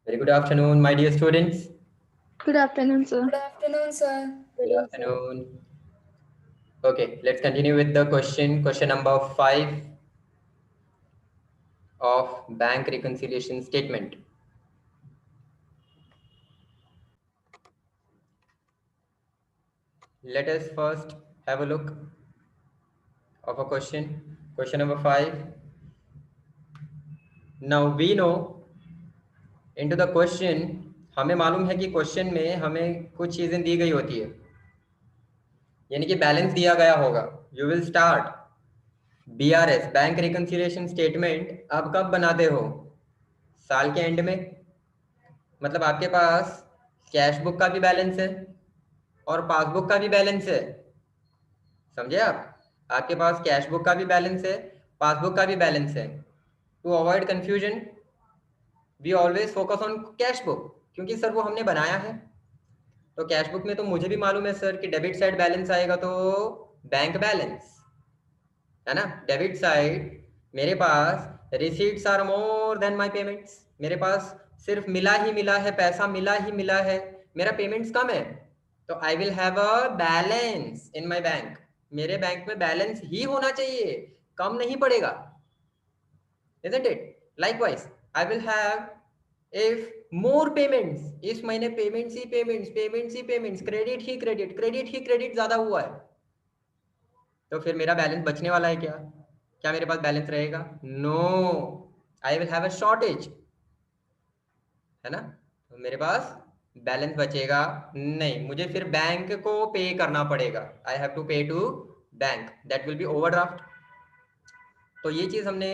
Very good afternoon, my dear students. Good afternoon, sir. Good afternoon, sir. Good afternoon. Okay, let's continue with the question number 5 of bank reconciliation statement. Let us first have a look of a question. Question number 5. Now we know into the question, हमें मालूम है कि question में हमें कुछ चीजें दी गई होती है, यानी कि बैलेंस दिया गया होगा. You will start BRS bank reconciliation statement अब कब बनाते हो? साल के एंड में. मतलब आपके पास कैश बुक का भी बैलेंस है और पासबुक का भी बैलेंस है. समझे आप? आपके पास कैश बुक का भी बैलेंस है, पासबुक का भी बैलेंस है. To avoid confusion we always focus on cash book, क्योंकि सर वो हमने बनाया है. तो कैश बुक में तो मुझे भी मालूम है सर कि डेबिट साइड बैलेंस आएगा तो बैंक बैलेंस है ना. डेबिट साइड मेरे पास receipts are more than my payments. मेरे पास सिर्फ मिला ही मिला है, पैसा मिला ही मिला है, मेरा पेमेंट्स कम है. तो आई will have a balance in my bank. मेरे बैंक में बैलेंस ही होना चाहिए, कम नहीं पड़ेगा. isn't it? Likewise I will have if more payments, इस महीने पेमेंट्स ही पेमेंट्स, पेमेंट्स ही पेमेंट्स, क्रेडिट ही क्रेडिट, क्रेडिट ही क्रेडिट ज्यादा हुआ है, तो फिर मेरा बैलेंस बचने वाला है क्या? क्या मेरे पास बैलेंस रहेगा? No, I will have a shortage, है ना. तो मेरे पास बैलेंस बचेगा नहीं, मुझे फिर बैंक को पे करना पड़ेगा. I have to pay to bank, that will be overdraft. तो ये चीज हमने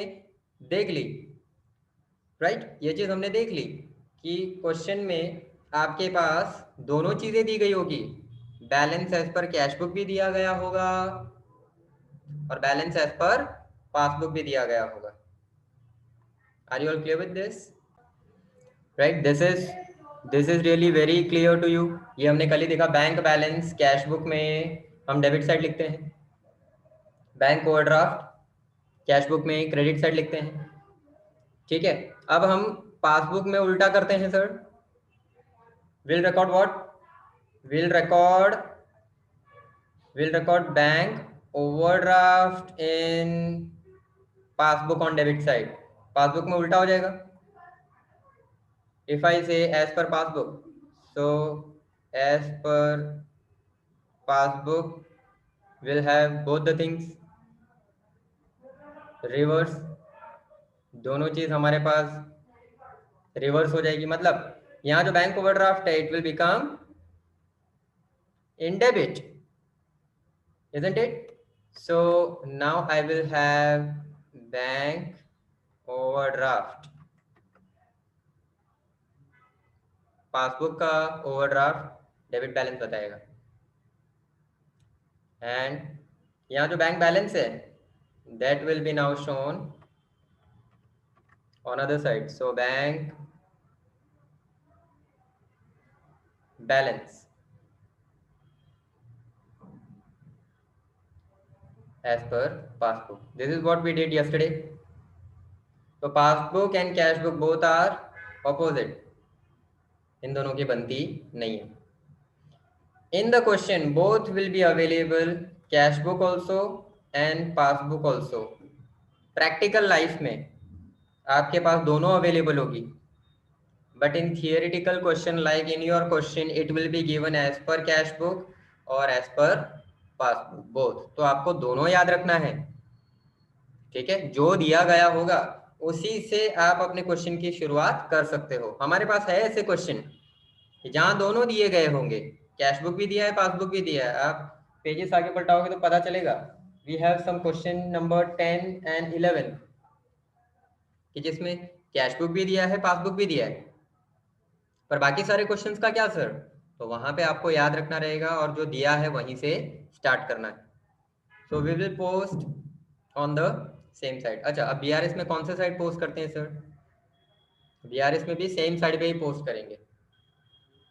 देख ली, राइट. ये चीज हमने देख ली कि क्वेश्चन में आपके पास दोनों चीजें दी गई होगी. बैलेंस एज पर कैश बुक भी दिया गया होगा और बैलेंस एज पर पासबुक भी दिया गया होगा. Are you all clear with this? Right, this is really very clear to you. ये हमने कल ही देखा. बैंक बैलेंस कैश बुक में हम डेबिट साइड लिखते हैं, बैंक ओवरड्राफ्ट कैश बुक में क्रेडिट साइड लिखते हैं. ठीक है. अब हम पासबुक में उल्टा करते हैं sir. Will record what? Will record bank overdraft in passbook on debit side. Passbook में उल्टा हो जाएगा. if I say as per passbook, so as per passbook will have both the things reverse. दोनों चीज हमारे पास रिवर्स हो जाएगी. मतलब यहाँ जो बैंक ओवरड्राफ्ट है it will become in debit, isn't it? So now I will have bank overdraft. Passbook का ओवरड्राफ्ट डेबिट बैलेंस बताएगा. एंड यहाँ जो बैंक बैलेंस है that will be now shown on other side. So bank balance as per passbook. This is what we did yesterday. So passbook and cash book both are opposite. इन दोनों की बनती नहीं है. In the question both will be available, cash book also and passbook also. Practical life में आपके पास दोनों available होगी. But in theoretical question, like in your question, it will be given as per cash book or as per passbook both. तो आपको दोनों याद रखना है. ठीक है. जो दिया गया होगा उसी से आप अपने क्वेश्चन की शुरुआत कर सकते हो. हमारे पास है ऐसे क्वेश्चन जहां दोनों दिए गए होंगे, कैश बुक भी दिया है, पासबुक भी दिया है. आप पेजेस आगे पलटाओगे तो पता चलेगा. We have some question number 10 and 11 कि जिसमें कैश बुक भी दिया है, पासबुक भी दिया है, पर बाकी सारे क्वेश्चंस का क्या सर? तो वहां पे आपको याद रखना रहेगा और जो दिया है वहीं से स्टार्ट करना है. So we will post on the same side. अच्छा, अब बीआरएस में कौन से साइड पोस्ट करते हैं सर? बीआरएस में भी सेम साइड पे ही पोस्ट करेंगे.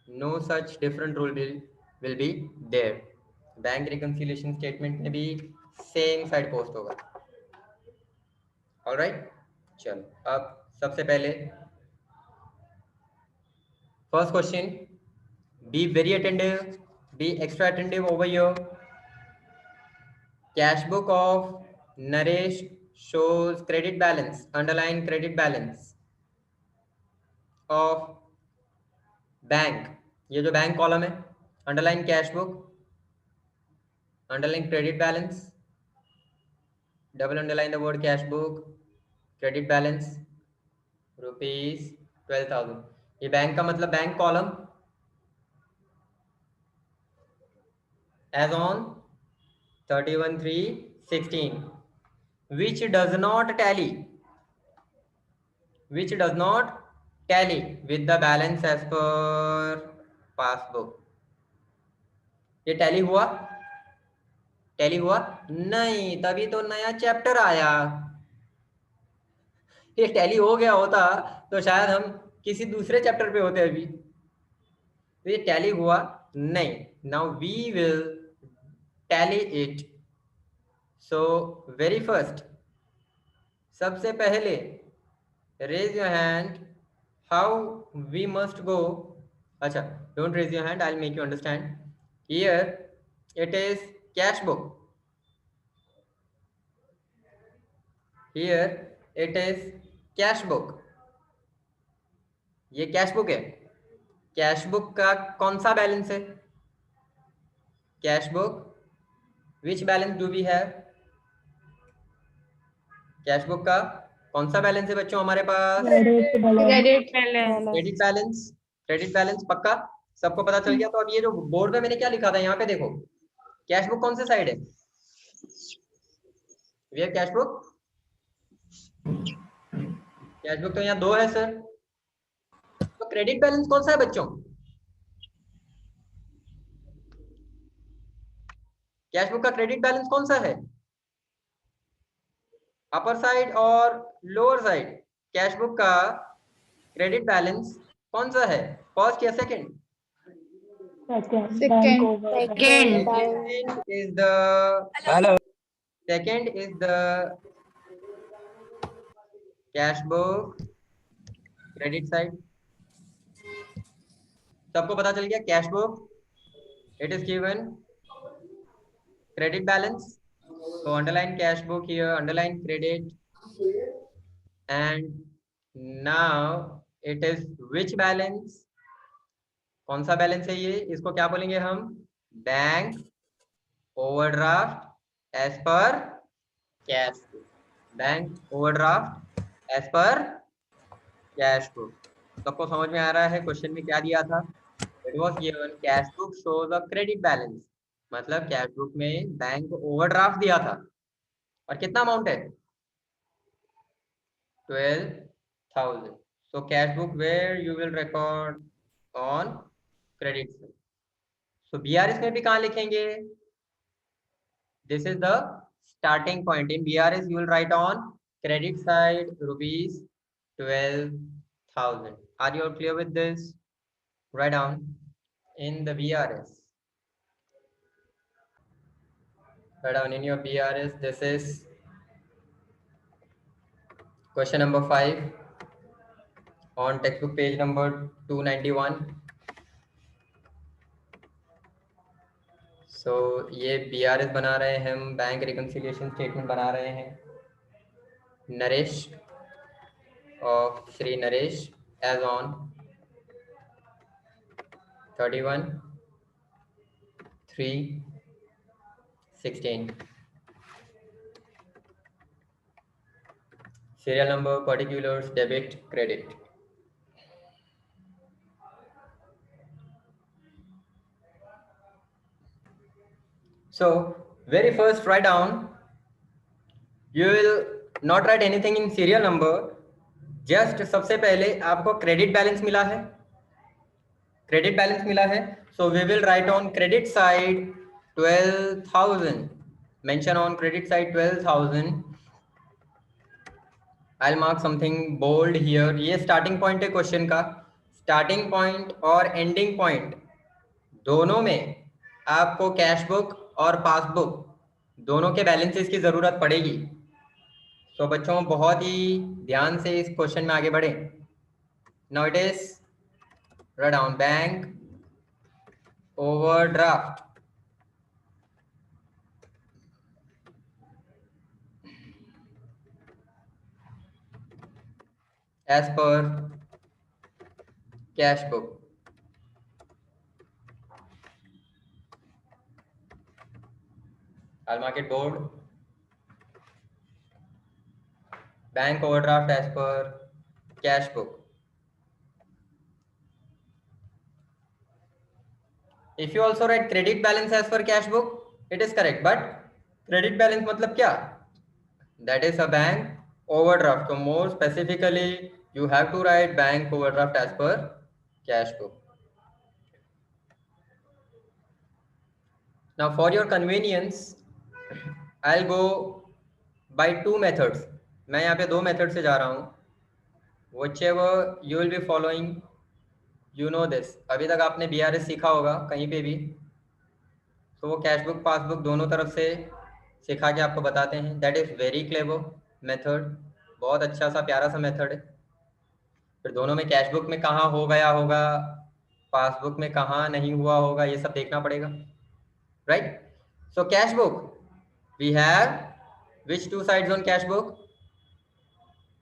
No such different rule will be there. Bank reconciliation statement में भी सेम साइड पोस्ट होगा. ऑलराइट. चलो, अब सबसे पहले First question, be very attentive, be extra attentive over here. Cash book of Naresh shows credit balance, underline credit balance of bank, ये जो bank column है, underline cash book, underline credit balance, double underline the word cash book, credit balance ₹12,000. ये bank का मतलब bank column as on 31/3/16 which does not tally with the balance as per passbook. ये tally हुआ नहीं, तभी तो नया चैप्टर आया. ये टैली हो गया होता तो शायद हम किसी दूसरे चैप्टर पे होते अभी. तो ये टैली हुआ नहीं. Now we will tally it. So very first, सबसे पहले raise your hand how we must go. अच्छा, don't raise your hand, I will make you understand. Here it is cash book. Here it is cash book. ये cash book है. Cash book का कौन सा balance है? Cash book, which balance do we have? Cash book का कौन सा balance है बच्चों हमारे पास? क्रेडिट बैलेंस पक्का सबको पता चल गया. तो अब ये जो बोर्ड पे मैंने क्या लिखा था, यहाँ पे देखो, कैश बुक कौन से साइड है? We have cash book. Cash book तो यहाँ 2 है सर. तो क्रेडिट बैलेंस कौन सा है बच्चों? कैश बुक का क्रेडिट बैलेंस कौन सा है? अपर साइड और लोअर साइड? कैश बुक का क्रेडिट बैलेंस कौन सा है? फर्स्ट या second? Second is the cash book credit side. सबको पता चल गया cash book, it is given credit balance, so underline cash book here, underline credit, and now it is which balance? कौन सा बैलेंस है ये? इसको क्या बोलेंगे हम? बैंक ओवरड्राफ्ट एज पर cash book. Bank overdraft as पर कैश बुक. सबको समझ में आ रहा है क्वेश्चन में क्या दिया था? It was given cash book shows a credit balance, मतलब कैश बुक में बैंक ओवरड्राफ्ट दिया था. और कितना अमाउंट है? 12,000. So cash book where you will record on credit side. सो बीआरएस में भी कहाँ लिखेंगे? This is the starting point. In BRS you will write on credit side ₹12,000. Are you clear with this? Write down in the BRS. Write down in your BRS. This is question number 5 on textbook page number 291. So ये BRS बना रहे हैं हम, bank reconciliation statement बना रहे हैं. Naresh of Shri Naresh as on 31/3/16. Serial number, particulars, debit, credit. So very first write down, you will not write anything in serial number, just सबसे पहले आपको क्रेडिट बैलेंस मिला है. क्रेडिट बैलेंस मिला है, so we will write on credit side 12,000. mention on credit side 12,000. I'll mark something bold here. ये starting point है question का. स्टार्टिंग पॉइंट और एंडिंग पॉइंट दोनों में आपको कैश बुक और पासबुक दोनों के बैलेंसेस की जरूरत पड़ेगी. तो बच्चों बहुत ही ध्यान से इस क्वेश्चन में आगे बढ़े. Now it is Write down bank overdraft as per cash book. I'll mark it bold. Bank overdraft as per cash book. If you also write credit balance as per cash book, it is correct. But credit balance मतलब क्या? That is a bank overdraft. So more specifically, you have to write bank overdraft as per cash book. Now for your convenience, I'll go by two methods. मैं यहाँ पे दो method से जा रहा हूँ. Whichever you will be following, you know this. अभी तक आपने BRS सीखा होगा कहीं पे भी, तो वो कैश बुक पासबुक दोनों तरफ से सिखा के आपको बताते हैं. That is very clever method. बहुत अच्छा सा प्यारा सा मेथड है. फिर दोनों में कैश बुक में कहाँ हो गया होगा, पासबुक में कहाँ नहीं हुआ होगा, ये सब देखना पड़ेगा. Right. So cash book we have which two sides on cash book?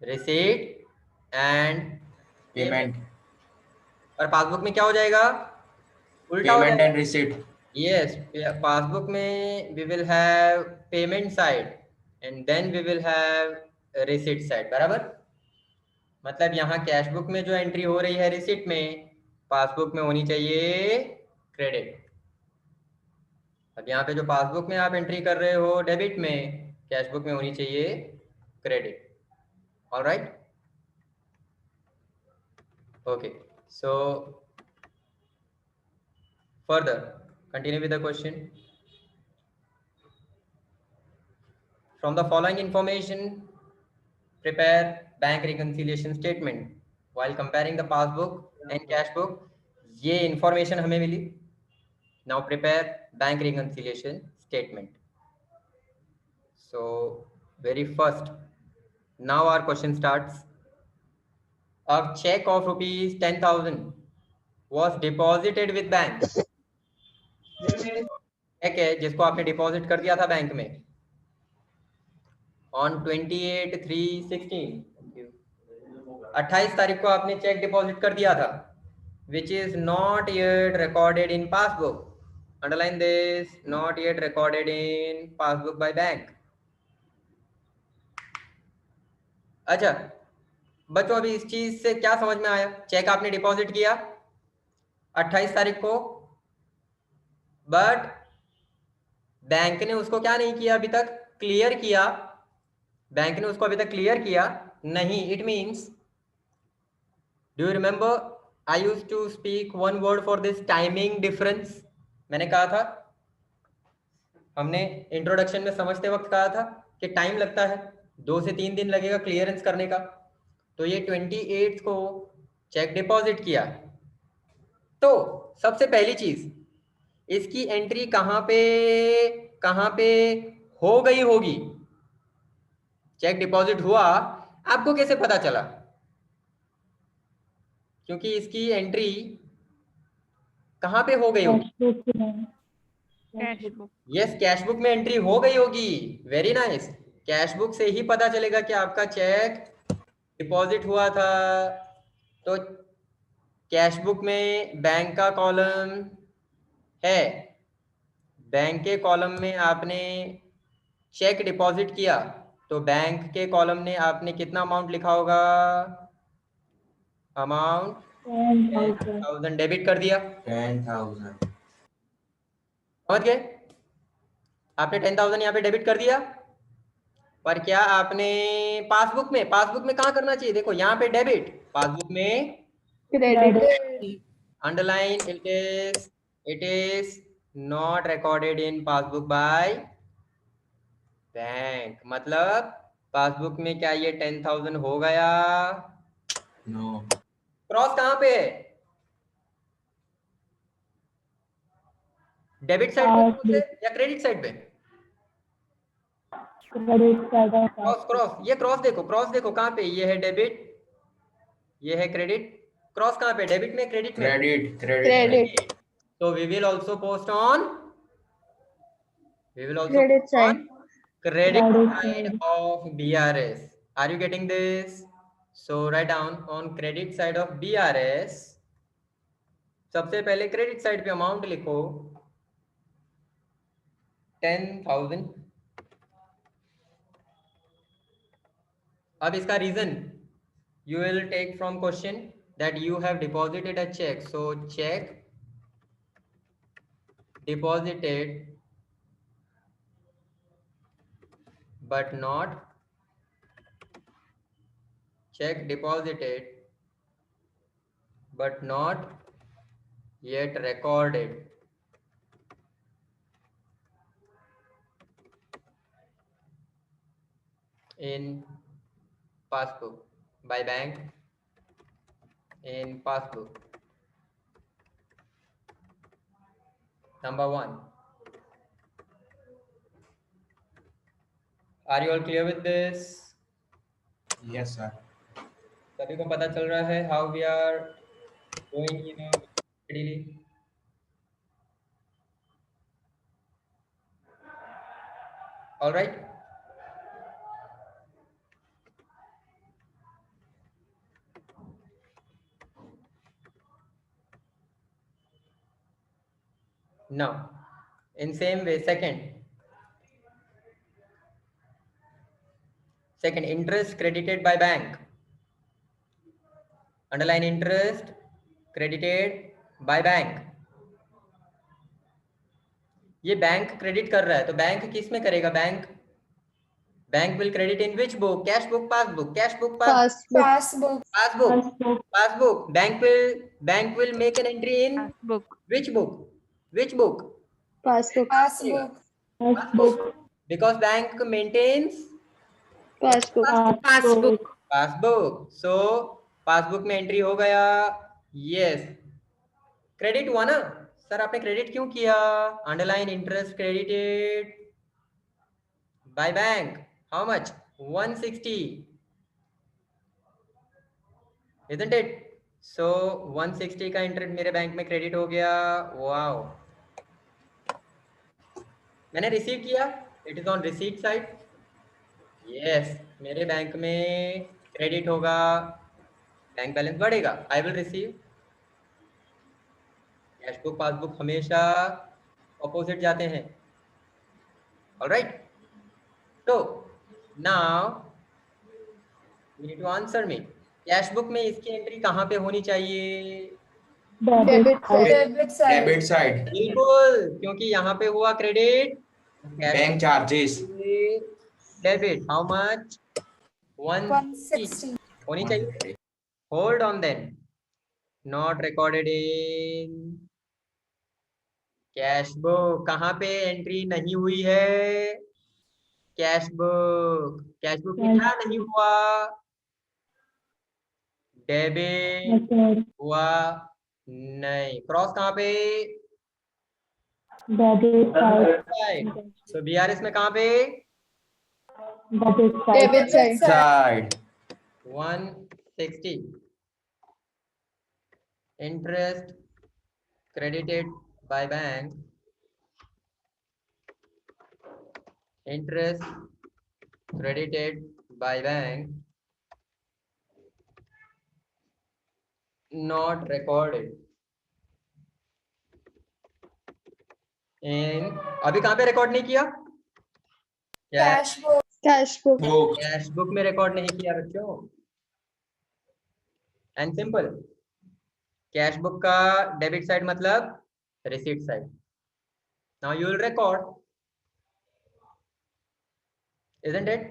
Receipt and payment. और पासबुक में क्या हो जाएगा? उल्टा हो पेमेंट जाएगा. And receipt. Yes, passbook में we will have payment side and then we will have receipt side. बराबर. मतलब यहाँ कैश बुक में जो एंट्री हो रही है रिसीट में, पासबुक में होनी चाहिए क्रेडिट. अब यहाँ पे जो पासबुक में आप एंट्री कर रहे हो डेबिट में, कैश बुक में होनी चाहिए credit. Alright. Okay. So further continue with the question. From the following information, prepare bank reconciliation statement while comparing the passbook and cash book. ये information हमें मिली. Now prepare bank reconciliation statement. So very first, now our question starts. A check of rupees 10,000 was deposited with bank. Cheque है जिसको आपने deposit कर दिया था bank में on 28/3/16. 28 तारीख को आपने चेक डिपॉजिट कर दिया था, which is not yet recorded in passbook. Underline this, not yet recorded in passbook by bank. अच्छा बच्चों, अभी इस चीज से क्या समझ में आया? चेक आपने डिपॉजिट किया 28 तारीख को, बट बैंक ने उसको क्या नहीं किया अभी तक? क्लियर किया. बैंक ने उसको अभी तक क्लियर किया नहीं. It means, do you remember I used to speak one word for this, timing difference. मैंने कहा था, हमने इंट्रोडक्शन में समझते वक्त कहा था कि टाइम लगता है, 2 से 3 दिन लगेगा क्लियरेंस करने का. तो ये 28 को चेक डिपॉजिट किया. तो सबसे पहली चीज, इसकी एंट्री कहाँ पे हो गई होगी? चेक डिपॉजिट हुआ, आपको कैसे पता चला? क्योंकि इसकी एंट्री कहाँ पे हो गई होगी? यस, कैश बुक में एंट्री हो गई होगी. Very nice. कैश बुक से ही पता चलेगा कि आपका चेक डिपॉजिट हुआ था. तो कैश बुक में बैंक का कॉलम है, बैंक के कॉलम में आपने चेक डिपॉजिट किया, तो बैंक के कॉलम ने आपने कितना अमाउंट लिखा होगा? अमाउंट 10,000 डेबिट कर दिया. 10,000. समझ गए? आपने 10,000 यहाँ पे डेबिट कर दिया. पर क्या आपने पासबुक में कहाँ करना चाहिए? देखो यहाँ पे डेबिट, पासबुक में credit. Underline it is not recorded in passbook by bank. मतलब पासबुक में क्या ये 10,000 हो गया? नो. क्रॉस कहाँ पे है? डेबिट साइड पे या क्रेडिट साइड पे? क्रॉस. ये क्रॉस देखो कहाँ पे? ये है डेबिट, ये है क्रेडिट. क्रॉस कहाँ पे, डेबिट में क्रेडिट में? Credit. So we will also post on Credit side. credit side of BRS. Are you getting this? So write down on credit side of BRS. सबसे पहले क्रेडिट साइड पे amount लिखो 10,000. अब इसका reason you will take from question that you have deposited a check. So check deposited but not check deposited but not yet recorded in passbook by bank in passbook. Number one. Are you all clear with this? Yes, sir. सभी को पता चल रहा है how we are going steadily? All right. Now, in same way, second interest credited by bank. Underline interest credited by bank. ये bank credit कर रहा है तो बैंक किस में करेगा? Bank will credit in which book? Cash book, passbook, cash book, Passbook. passbook. Bank will make an entry in which book? Passbook. Because bank maintains Passbook. passbook. So passbook में entry हो गया. Yes. Credit हुआ ना sir, आपने credit क्यों किया? Underline interest credited by bank. How much? 160. Isn't it? So 160 का interest मेरे बैंक में क्रेडिट हो गया. वाओ, मैंने रिसीव किया. It is on receipt side. Yes, मेरे बैंक में क्रेडिट होगा, बैंक बैलेंस बढ़ेगा. I will receive. Cash book passbook हमेशा ऑपोजिट जाते हैं. ऑलराइट. तो now you need to answer me. Cash book में इसकी एंट्री कहाँ पे होनी चाहिए? Debit side. बिल्कुल, क्योंकि यहाँ पे हुआ credit. Bank charges. Debit. How much? 160 होनी चाहिए. Hold on then. Not recorded in cash book. कहाँ पे एंट्री नहीं हुई है? कैश बुक में क्या नहीं हुआ? डेबिट हुआ नहीं. क्रॉस कहाँ पे? तो बीआरएस में कहाँ पे? Debit side. Side. 160. Interest credited by bank. Interest credited by bank. Not recorded in. अभी कहाँ पे रिकॉर्ड नहीं किया? Cash book. Book. Cash book में रिकॉर्ड नहीं किया बच्चों. And simple. कैश बुक का डेबिट साइड मतलब receipt side. Now you will record. Isn't it?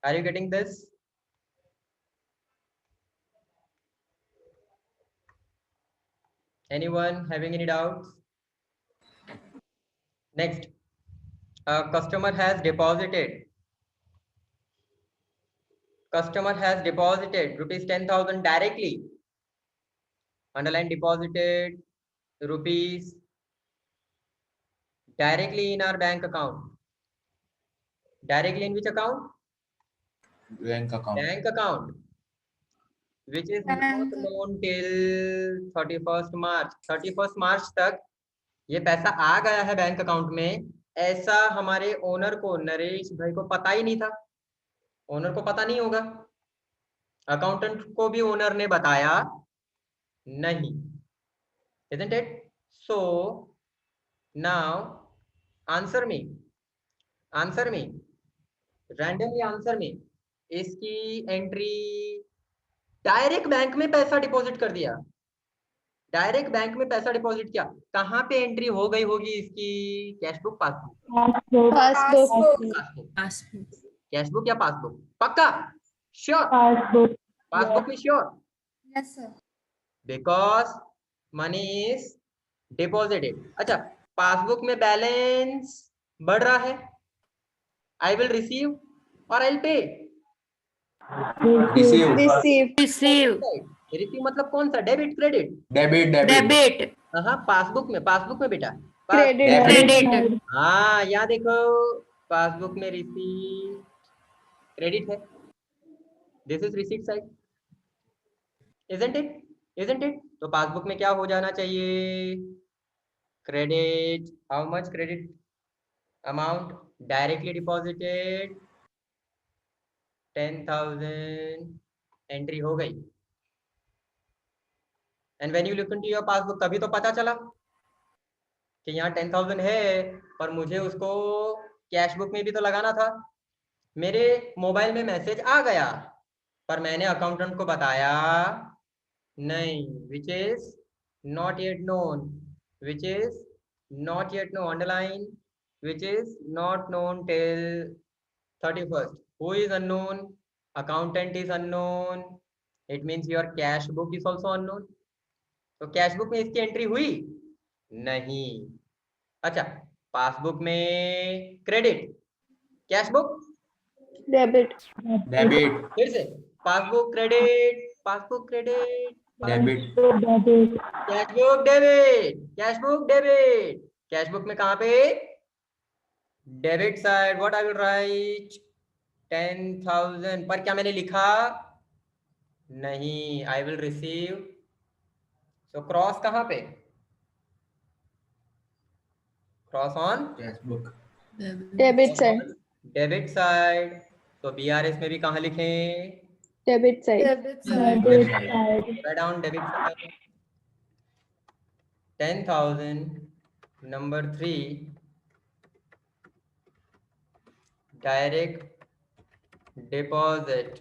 Are you getting this? Anyone having any doubts? Next, a customer has deposited. Customer has deposited rupees 10,000 directly. Underline deposited rupees directly in our bank account. Directly in which account? Bank account. Bank account. which is not known till 31st March. 31st March तक ये पैसा आ गया है bank account में, ऐसा हमारे owner को, नरेश भाई को पता ही नहीं था। ओनर को पता नहीं होगा, अकाउंटेंट को भी ओनर ने बताया नहीं, isn't it? So now answer me, randomly answer me, इसकी एंट्री डायरेक्ट बैंक में पैसा डिपॉजिट कर दिया, डायरेक्ट बैंक में पैसा डिपॉजिट किया, कहाँ पे एंट्री हो गई होगी इसकी? Cashbook, passbook? कैशबुक या पासबुक? पक्का श्योर? पासबुक में sure? Yes sir. Because money is deposited. अच्छा, पासबुक में बैलेंस बढ़ रहा है, आई विल रिसीव और आई विल पे। रिसीव मतलब कौन सा? Debit, credit? डेबिट। हाँ, पासबुक में बेटा क्रेडिट हाँ, यहाँ देखो पासबुक में रिसीट क्रेडिट है, this is receipt side, isn't it? तो पासबुक में क्या हो जाना चाहिए? Credit. How much credit amount directly deposited? 10,000 entry हो गई। And when you look into your passbook, कभी तो पता चला कि यहाँ 10,000 है, पर मुझे उसको कैश बुक में भी तो लगाना था। मेरे मोबाइल में मैसेज आ गया, पर मैंने अकाउंटेंट को बताया नहीं, which is not yet known, which is not yet known, underline, which is not known till 31st. Who is unknown? Accountant is unknown. It means your cash book is also unknown. तो cash book में इसकी entry हुई नहीं। अच्छा, passbook में credit, cash book debit फिर से passbook credit, debit. Cash book debit. Cash book में कहाँ पे? Debit side. What I will write? 10,000। पर क्या मैंने लिखा? नहीं, आई विल रिसीव। सो क्रॉस कहाँ पे? Cross on cashbook. Debit side तो BRS में भी कहाँ लिखें? Debit side write down debit side. 10,000 number 3 direct deposit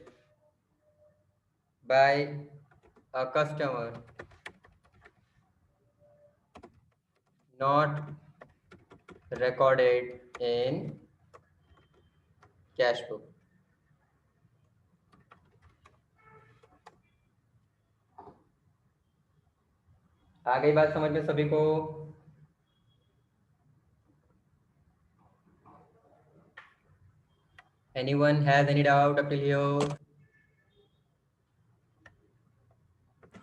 by a customer not recorded in cash book. आ गई बात समझ में सभी को? Anyone has any doubt up till here?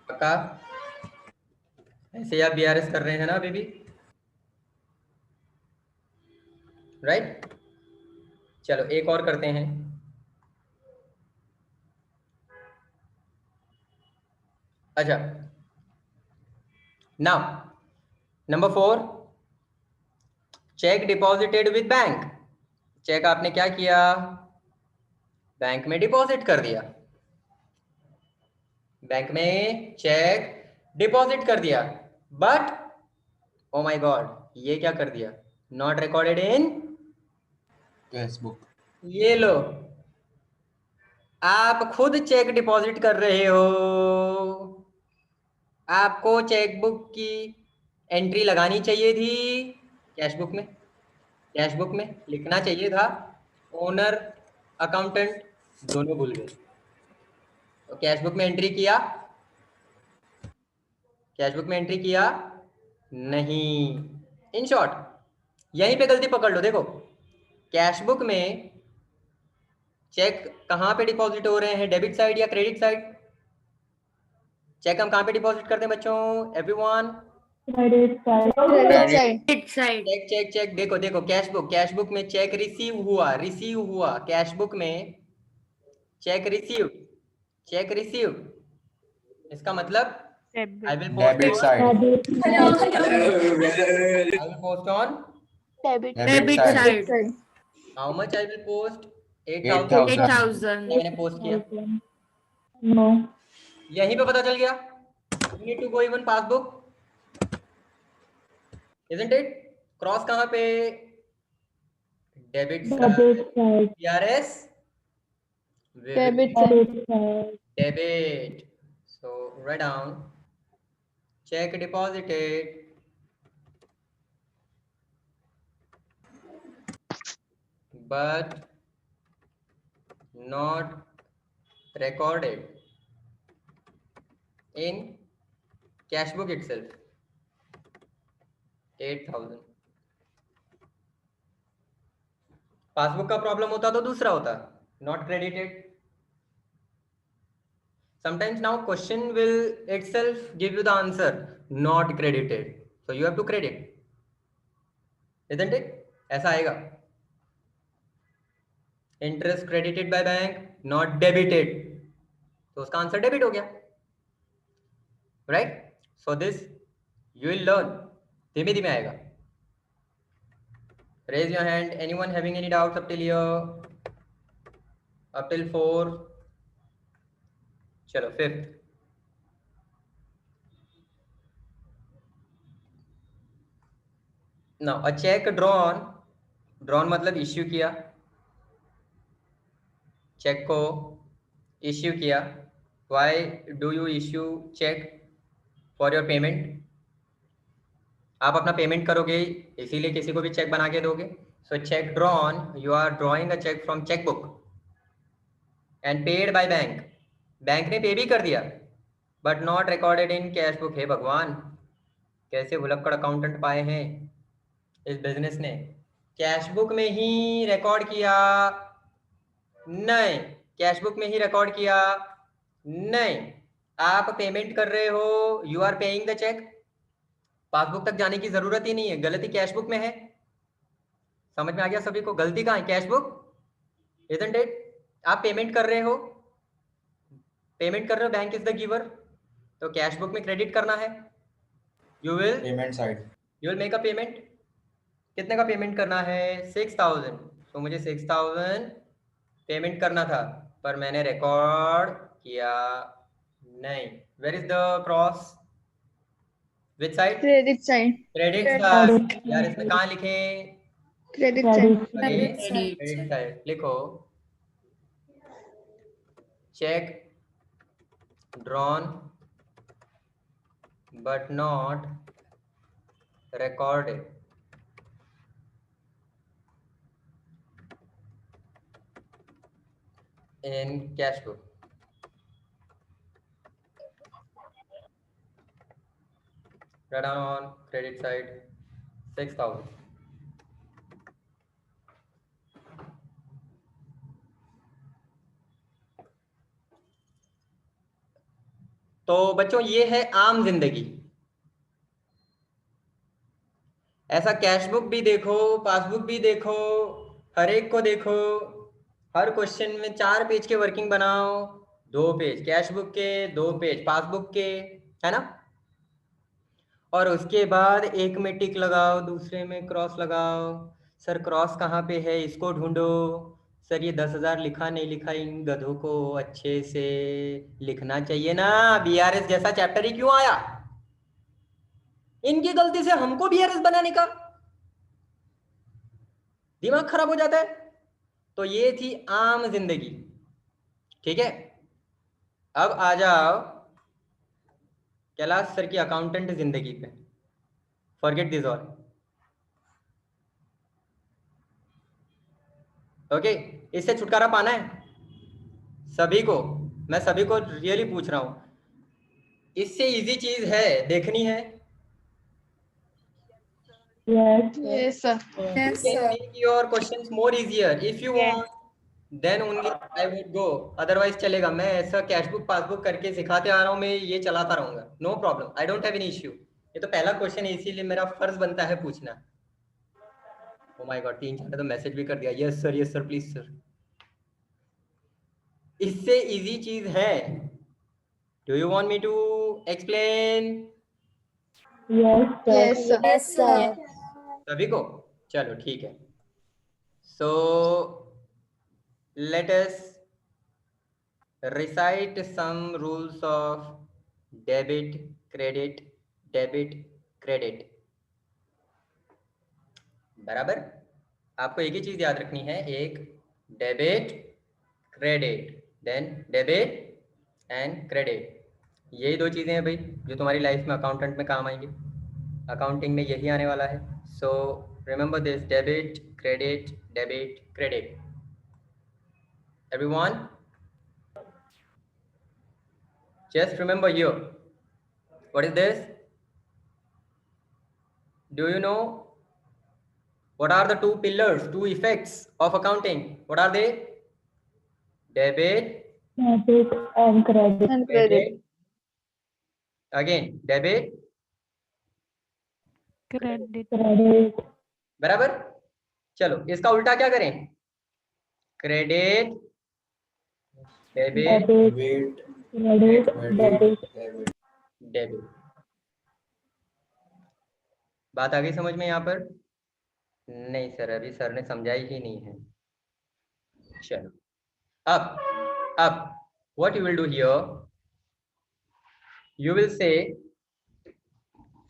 पक्का? ऐसे आप BRS कर रहे हैं ना अभी भी, राइट? चलो एक और करते हैं। अच्छा, now number 4, cheque deposited with bank. Cheque आपने क्या किया? बैंक में डिपॉजिट कर दिया, बैंक में चेक डिपॉजिट कर दिया, बट ओ माय गॉड, ये क्या कर दिया? Not recorded in cash book. ये लो, आप खुद चेक डिपॉजिट कर रहे हो, आपको चेकबुक की एंट्री लगानी चाहिए थी कैश बुक में, कैश बुक में लिखना चाहिए था। ओनर अकाउंटेंट दोनों भूल गए, तो कैश बुक में एंट्री किया, कैश बुक में एंट्री किया नहीं। इन शॉर्ट यहीं पे गलती पकड़ लो। देखो, कैश बुक में चेक कहाँ पे डिपॉजिट हो रहे हैं? डेबिट साइड या क्रेडिट साइड? चेक हम कहाँ पे डिपॉजिट करते हैं बच्चों? Everyone? Credit side cheque cheque cheque, देखो देखो, कैश बुक में चेक रिसीव हुआ, कैश बुक में चेक रिसीव इसका मतलब Debit. I will post Debit on side. I will post on Debit. Debit side. Side. how much I will post 8,000 8,000. 8,000. मैंने post किया No. यहीं पे पता चल गया you need to go even passbook isn't it cross कहाँ पे debit Debit side. BRS Debit side. debit so write down check deposited but not recorded in cash book itself 8,000 passbook का problem होता तो दूसरा होता not credited sometimes now question will itself give you the answer not credited so you have to credit isn't it ऐसा आएगा interest credited by bank not debited तो उसका answer debit हो गया right so this you will learn धीमे धीमे आएगा raise your hand anyone having any doubts up till here up till 4 चलो 5th now a check drawn मतलब issue किया चेक को इश्यू किया why do you issue check for your payment आप अपना पेमेंट करोगे इसीलिए किसी को भी चेक बना के दोगे so cheque drawn you are drawing a cheque from cheque book and paid by bank bank ने पे भी कर दिया but not recorded in cash book है भगवान कैसे भुलक्कड़ अकाउंटेंट पाए हैं इस बिजनेस ने कैश बुक में ही रिकॉर्ड किया नहीं कैश बुक में ही रिकॉर्ड किया नहीं आप पेमेंट कर रहे हो you are paying the cheque passbook तक जाने की जरूरत ही नहीं है गलती कैश बुक में है समझ में आ गया सभी को गलती कहाँ है कैश बुक इजंट इट आप पेमेंट कर रहे हो बैंक इज द गिवर तो कैश बुक में क्रेडिट करना है you will make a payment कितने का पेमेंट करना है 6,000 तो मुझे 6,000 पेमेंट करना था पर मैंने रिकॉर्ड किया नहीं where is the cross which side Credit side. Credit side यार इसमें कहाँ लिखे Credit side. क्रेडिट साइड लिखो cheque drawn but not recorded in cash book write down on credit side 6,000 तो बच्चों ये है आम जिंदगी ऐसा कैश बुक भी देखो पासबुक भी देखो हर एक को देखो हर क्वेश्चन में 4 पेज के वर्किंग बनाओ 2 पेज कैश बुक के 2 पेज पासबुक के है ना और उसके बाद एक में टिक लगाओ दूसरे में क्रॉस लगाओ सर क्रॉस कहाँ पे है इसको ढूंढो सर ये 10,000 लिखा नहीं लिखा इन गधों को अच्छे से लिखना चाहिए ना बीआरएस जैसा चैप्टर ही क्यों आया इनकी गलती से हमको बीआरएस बनाने का दिमाग खराब हो जाता है तो ये थी आम जिंदगी ठीक है अब आ जाओ कैलाश सर की अकाउंटेंट जिंदगी पे फॉरगेट दिस ऑल ओके इससे छुटकारा पाना है सभी को मैं सभी को रियली पूछ रहा हूं इससे इजी चीज है देखनी है Yes, sir. You can make your questions more easier if you want then only I would go otherwise चलेगा मैं ऐसा कैश बुक पासबुक करके सिखाते आ रहा हूँ मैं ये चलाता रहूंगा no problem I don't have any issue ये तो पहला क्वेश्चन है इसीलिए मेरा फर्ज बनता है पूछना ओ माय गॉड 3-4 ने तो मैसेज भी कर दिया यस सर प्लीज सर इससे इजी चीज है do you want me to explain? Yes, sir. Yes, sir. सभी को? चलो ठीक है। So let us recite some rules of debit credit debit credit। बराबर? आपको एक ही चीज याद रखनी है, एक debit credit, then debit and credit. यही दो चीजें हैं भाई जो तुम्हारी लाइफ में अकाउंटेंट में काम आएंगी, अकाउंटिंग में यही आने वाला है। So remember this, debit credit. Everyone just remember here, what is this? Do you know what are the two pillars, two effects of accounting? What are they? Debit And credit. again, debit Credit. बराबर। चलो इसका उल्टा क्या करें? Credit debit debit. बात आ गई समझ में यहाँ पर? नहीं सर, अभी सर ने समझाई ही नहीं है। चलो अब what you will do here, you will say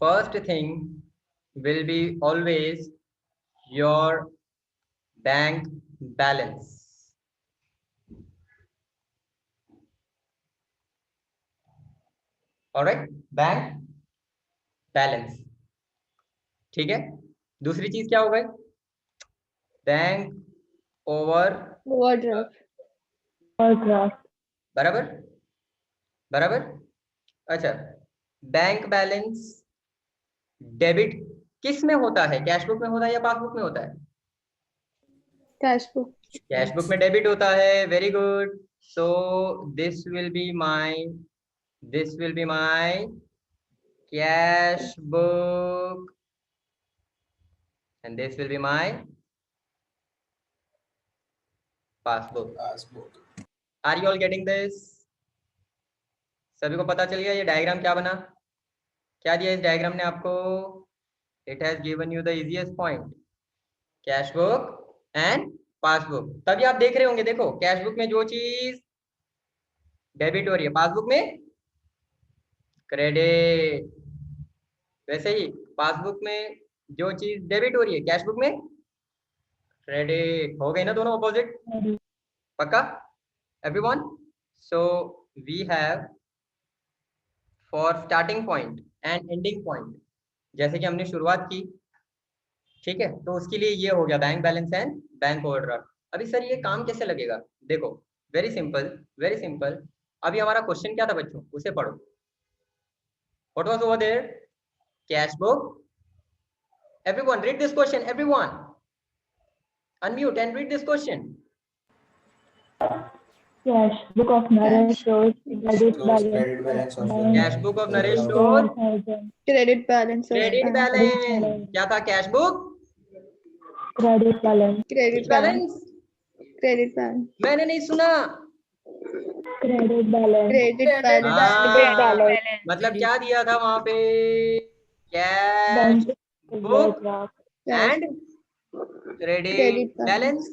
first thing will be always your bank balance। Alright, bank balance, ठीक है। दूसरी चीज क्या हो गई? Bank Overdraft. बराबर बराबर। अच्छा, बैंक बैलेंस डेबिट किस में होता है? कैश बुक में होता है या पासबुक में होता है? Cash book. कैश बुक में डेबिट होता है। Very good. So this will be my cash book and this will be my passbook। Are you all getting this? सभी को पता चल गया ये डायग्राम क्या बना, क्या दिया इस डायग्राम ने आपको? It has given you the easiest point, cash book and passbook. तभी आप देख रहे होंगे, देखो कैश बुक में जो चीज डेबिट हो रही है पासबुक में क्रेडिट, वैसे ही पासबुक में जो चीज डेबिट हो रही है कैश बुक में क्रेडिट। हो गई ना दोनों ऑपोजिट? पक्का everyone? So we have four starting point and ending point, जैसे कि हमने शुरुआत की, ठीक है, तो उसके लिए ये हो गया bank balance and bank overdraft. अभी सर ये काम कैसे लगेगा? देखो वेरी सिंपल। अभी हमारा क्वेश्चन क्या था बच्चों, उसे पढ़ो। What was over there? Cash book. Everyone read this question, everyone unmute and read this question। Cash book of Naresh shows credit balance. Cash book of Naresh shows Credit balance. Credit balance. क्या था cash book? Credit balance. Balance. Credit balance. मैंने नहीं सुना। Credit balance. हाँ, मतलब क्या दिया था वहां पे? Cash book and credit balance.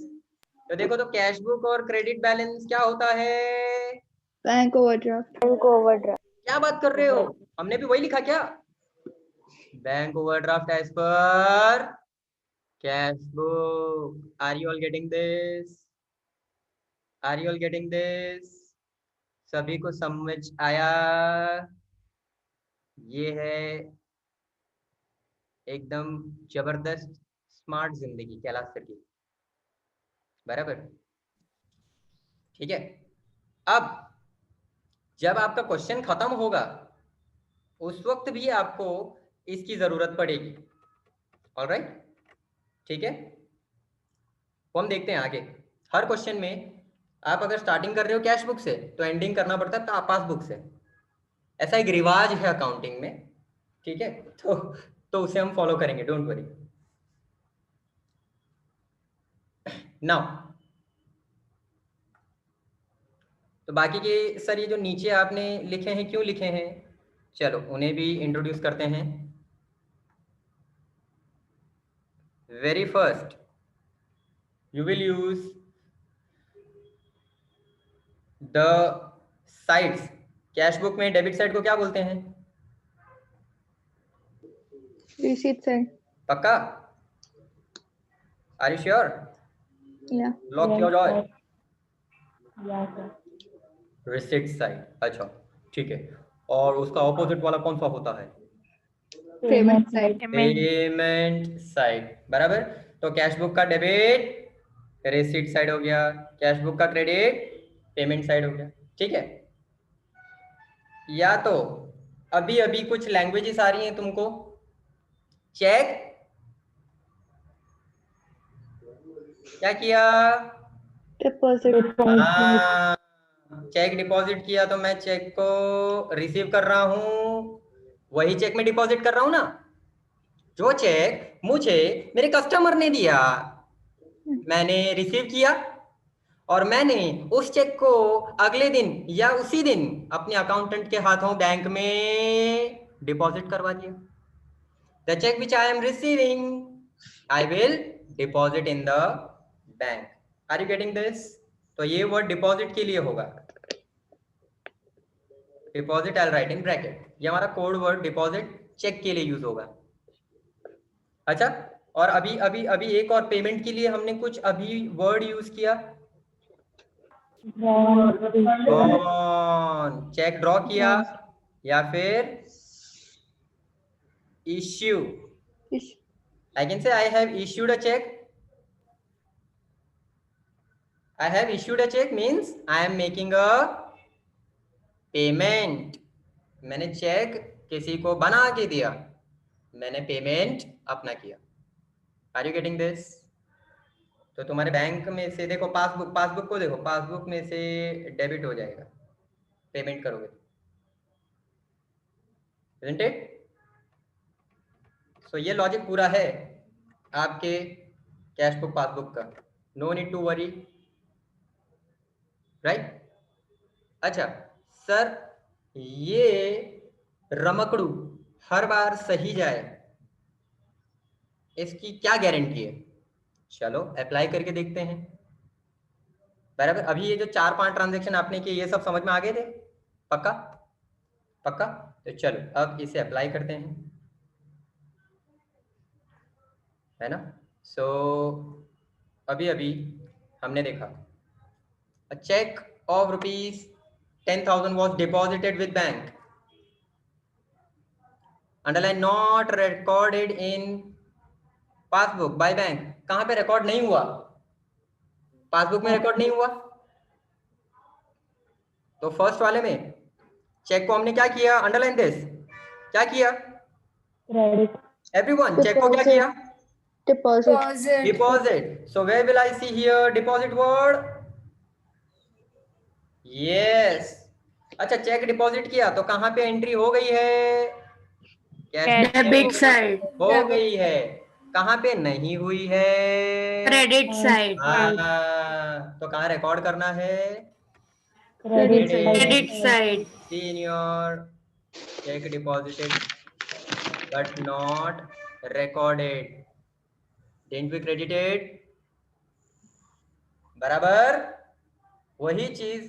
तो देखो, तो कैश बुक और क्रेडिट बैलेंस क्या होता है? Bank overdraft. क्या बात कर रहे हो? हमने भी वही लिखा क्या? बैंक ओवरड्राफ्ट एज पर cash book. Are you all getting this? सभी को समझ आया? ये है एकदम जबरदस्त स्मार्ट जिंदगी कैलाश सर की, बराबर, ठीक है। अब जब आपका क्वेश्चन खत्म होगा उस वक्त भी आपको इसकी जरूरत पड़ेगी। ऑलराइट, ठीक है। वो हम देखते हैं आगे। हर क्वेश्चन में आप अगर स्टार्टिंग कर रहे हो कैश बुक से तो एंडिंग करना पड़ता है पासबुक से। ऐसा एक रिवाज है अकाउंटिंग में, ठीक है। तो उसे हम फॉलो करेंगे, डोंट वरी। नाउ तो बाकी के सर ये जो नीचे आपने लिखे हैं क्यों लिखे हैं, चलो उन्हें भी इंट्रोड्यूस करते हैं। Very first you will use the sides. Cash book में डेबिट साइड को क्या बोलते हैं? Receipt side. पक्का? Are you sure? Yeah. Lock your joy. Yeah, sir. Receipt side, अच्छा ठीक है। और उसका ऑपोजिट वाला कौन सा होता है? Payment side. पेमेंट साइड, बराबर। तो कैश बुक का डेबिट रिसिट साइड हो गया, कैश बुक का क्रेडिट पेमेंट साइड हो गया, ठीक है। या तो अभी अभी कुछ लैंग्वेजेस आ रही हैं तुमको, चेक क्या किया? Deposit. हाँ, चेक डिपॉजिट किया, तो मैं चेक को रिसीव कर रहा हूँ, वही चेक में डिपॉजिट कर रहा हूँ ना। जो चेक मुझे मेरे कस्टमर ने दिया, मैंने रिसीव किया, और मैंने उस चेक को अगले दिन या उसी दिन अपने अकाउंटेंट के हाथों बैंक में डिपॉजिट करवा दिया। The cheque which I am receiving I will deposit in the bank. Are you getting this? तो ये वर्ड डिपॉजिट के लिए होगा, deposit I write in bracket, ये हमारा कोड वर्ड डिपॉजिट चेक के लिए यूज होगा। अच्छा, और अभी अभी अभी एक और पेमेंट के लिए हमने कुछ अभी वर्ड यूज किया, कौन? चेक ड्रॉ किया या फिर issue. I can say I have issued a cheque. I have issued a check means I am making a payment. मैंने चेक किसी को बना के दिया, मैंने पेमेंट अपना किया। Are you getting this? तो तुम्हारे बैंक में से देखो, पासबुक को देखो, पासबुक में से डेबिट हो जाएगा पेमेंट करोगे, isn't it? So ये लॉजिक पूरा है आपके कैश बुक पासबुक का, no need to worry, right? अच्छा सर, ये रमकड़ू हर बार सही जाए, इसकी क्या गारंटी है? चलो अप्लाई करके देखते हैं, बराबर। अभी ये जो 4-5 ट्रांजैक्शन आपने किए, ये सब समझ में आ गए थे? पक्का? पक्का? तो चलो अब इसे अप्लाई करते हैं, है ना। सो अभी अभी हमने देखा, a check of rupees 10,000 was deposited with bank, underline not recorded in passbook by bank. कहां पे रिकॉर्ड नहीं हुआ? पासबुक में रिकॉर्ड नहीं हुआ। तो फर्स्ट वाले में चेक को हमने क्या किया? अंडरलाइन दिस, क्या किया Credit. एवरीवन? चेक को क्या किया? Deposit. Deposit. So where will I see here deposit word? Yes. अच्छा, चेक डिपॉजिट किया तो कहां पे एंट्री हो गई है? Debit side. हो गई है। कहां पे नहीं हुई है? Credit side. तो कहां रिकॉर्ड करना है? Credit credit side. Senior check deposited but not recorded, didn't be credited, बराबर। वही चीज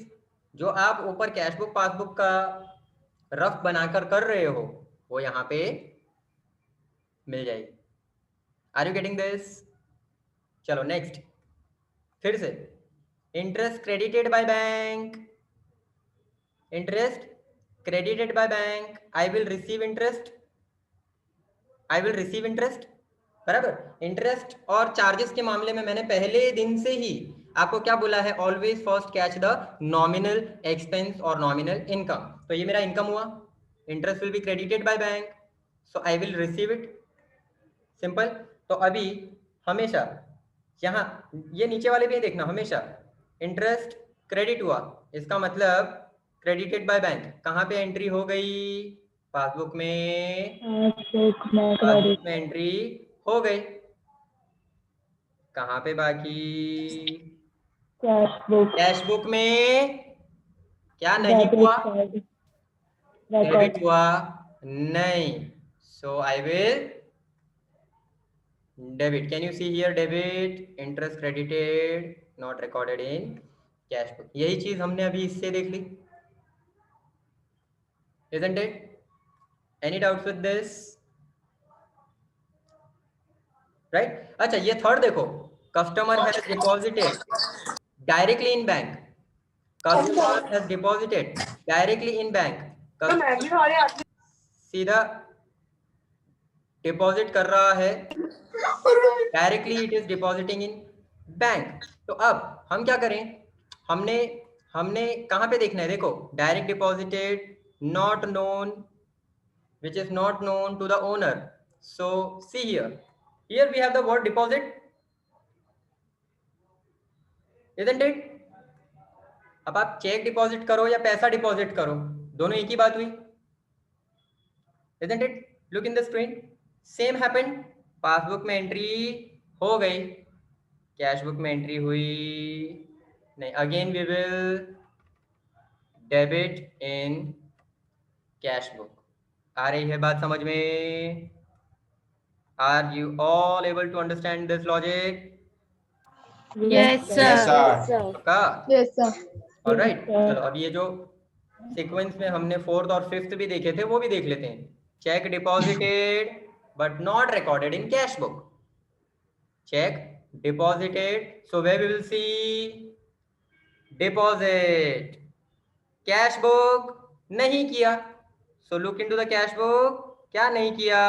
जो आप ऊपर कैशबुक पासबुक का रफ बनाकर कर रहे हो, वो यहाँ पे मिल जाएगी। Are you getting this? चलो नेक्स्ट, फिर से interest credited by bank, interest credited by bank, I will receive interest, I will receive interest, बराबर। इंटरेस्ट और चार्जेस के मामले में मैंने पहले दिन से ही आपको क्या बोला है? Always first catch the nominal expense और नॉमिनल इनकम। तो ये मेरा इनकम हुआ, interest will be credited by bank, so I will receive it, simple. तो अभी हमेशा यहाँ ये नीचे वाले भी देखना, हमेशा इंटरेस्ट क्रेडिट हुआ, इसका मतलब क्रेडिटेड बाय बैंक, कहाँ पे एंट्री हो गई? पासबुक में। पासबुक में एंट्री हो गई। कहाँ पे बाकी? Cash book. कैश बुक में क्या नहीं हुआ? Debit Record. हुआ नहीं, so I will debit. Can you see here? Debit, interest credited, not recorded in cash book. यही चीज हमने अभी इससे देख ली, isn't it? Any doubts with this? Right? अच्छा, ये थर्ड देखो, customer has deposited directly in bank. Customer has deposited directly in bank. सीधा डिपॉजिट कर रहा है, directly it is depositing in bank. तो अब हम क्या करें? हमने हमने कहां पे देखना है? देखो, direct deposited not known, which is not known to the owner. So see here we have the word deposit, isn't it? अब आप चेक डिपॉजिट करो या पैसा डिपॉजिट करो, दोनों एक ही बात हुई, isn't it? Look in the screen, same happened. Passbook में एंट्री हो गई, कैश बुक में एंट्री हुई नहीं. Again we will debit in cash book. आ रही है बात समझ में? Are you all able to understand this logic? Yes, sir. का Yes, sir. ऑलराइट. चलो अब ये जो सीक्वेंस में हमने फोर्थ और फिफ्थ भी देखे थे वो भी देख लेते हैं. Cheque deposited but not recorded in cash book. Cheque deposited, so where we will see deposit. Cash book नहीं किया, so look into the cash book. क्या नहीं किया?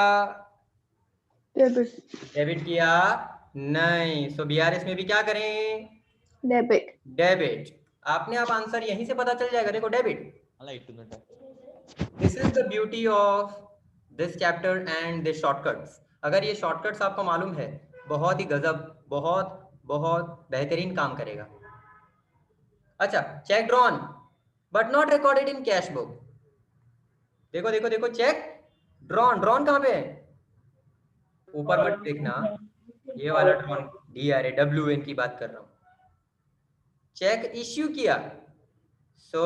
Debit. डेबिट किया नहीं, सो बीआरएस में भी क्या करें? Debit. डेबिट. आपने आप आंसर यहीं से पता चल जाएगा. देखो, debit. This is the beauty of this chapter and this shortcuts. अगर ये शॉर्टकट्स आपको मालूम है, बहुत ही गजब, बहुत बहुत बेहतरीन काम करेगा. अच्छा, check drawn but not recorded in cash book. देखो देखो देखो, चेक ड्रॉन. ड्रॉन कहाँ पे है? ऊपर मत देखना, ये वाला ड्रॉन, DRAWN की बात कर रहा हूं. चेक इश्यू किया, सो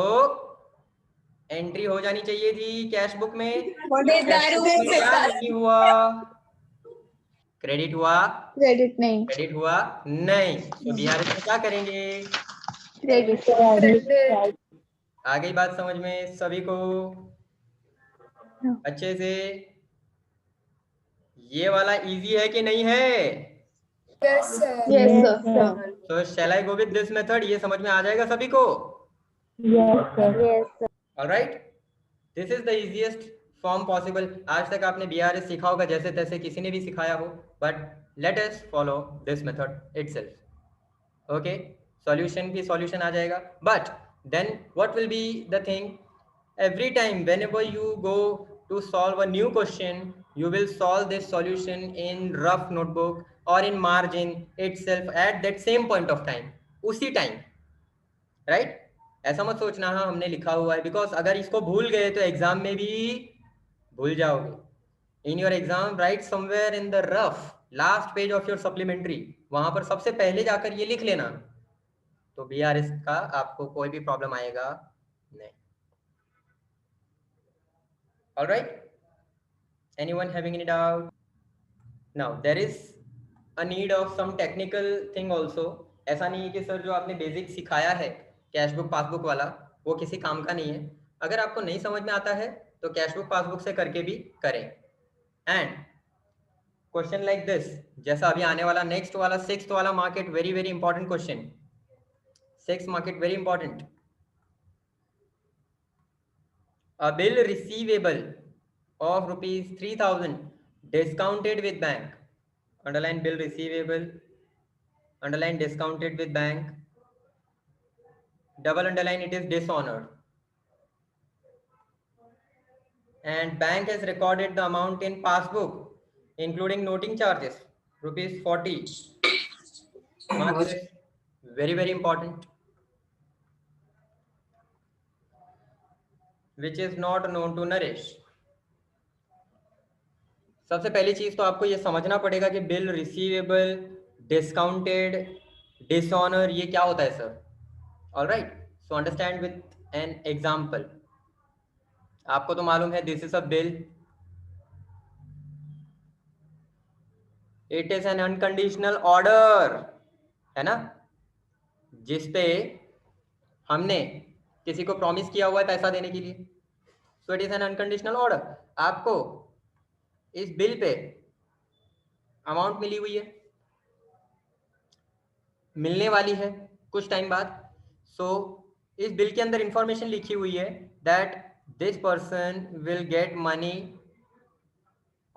एंट्री हो जानी चाहिए थी कैश बुक में. क्या नहीं हुआ? क्रेडिट हुआ? Credit नहीं. क्रेडिट हुआ नहीं, तो बीआरएस में क्या करेंगे? Credit. आ गई बात समझ में सभी को अच्छे से? ये वाला इजी है कि नहीं है? Yes, sir. तो shall I go with this method? ये समझ में आ जाएगा सभी को? Yes, sir. Alright, this is the easiest form possible. आज तक आपने BRS सीखा होगा जैसे तैसे, किसी ने भी सिखाया हो, but let us follow this method itself. Okay, solution भी solution आ जाएगा. But then what will be the thing? Every time whenever you go to solve a new question, you will solve this solution in rough notebook or in margin itself at that same point of time, उसी time, right? ऐसा मत सोचना हाँ हमने लिखा हुआ है, because अगर इसको भूल गए तो एग्जाम में भी भूल जाओगे. In your exam right somewhere in the rough last page of your supplementary, वहां पर सबसे पहले जाकर ये लिख लेना, तो बीआरएस का आपको कोई भी प्रॉब्लम आएगा नहीं. Alright, anyone having any doubt? Now there is a need of some technical thing also. ऐसा नहीं है कि सर जो आपने बेसिक सिखाया है कैश बुक पासबुक वाला वो किसी काम का नहीं है. अगर आपको नहीं समझ में आता है तो कैश बुक पासबुक से करके भी करें. एंड क्वेश्चन लाइक दिस, जैसा अभी आने वाला नेक्स्ट वाला सिक्स्थ वाला market, very very important question. Sixth market very important. A bill receivable of rupees 3000 discounted with bank. Underline bill receivable, underline discounted with bank, double underline it is dishonored, and bank has recorded the amount in passbook including noting charges rupees 40. Mark this, very very important, which is not known to Naresh. सबसे पहली चीज तो आपको ये समझना पड़ेगा कि bill receivable, discounted, dishonour, ये क्या होता है sir. Alright, so understand with an example. आपको तो मालूम है this is a bill, it is an unconditional order, है ना, जिसपे हमने किसी को प्रॉमिस किया हुआ है पैसा देने के लिए। So it is an unconditional order. आपको इस बिल पे अमाउंट मिली हुई है, मिलने वाली है कुछ टाइम बाद। सो इस बिल के अंदर इंफॉर्मेशन लिखी हुई है that this person will get money,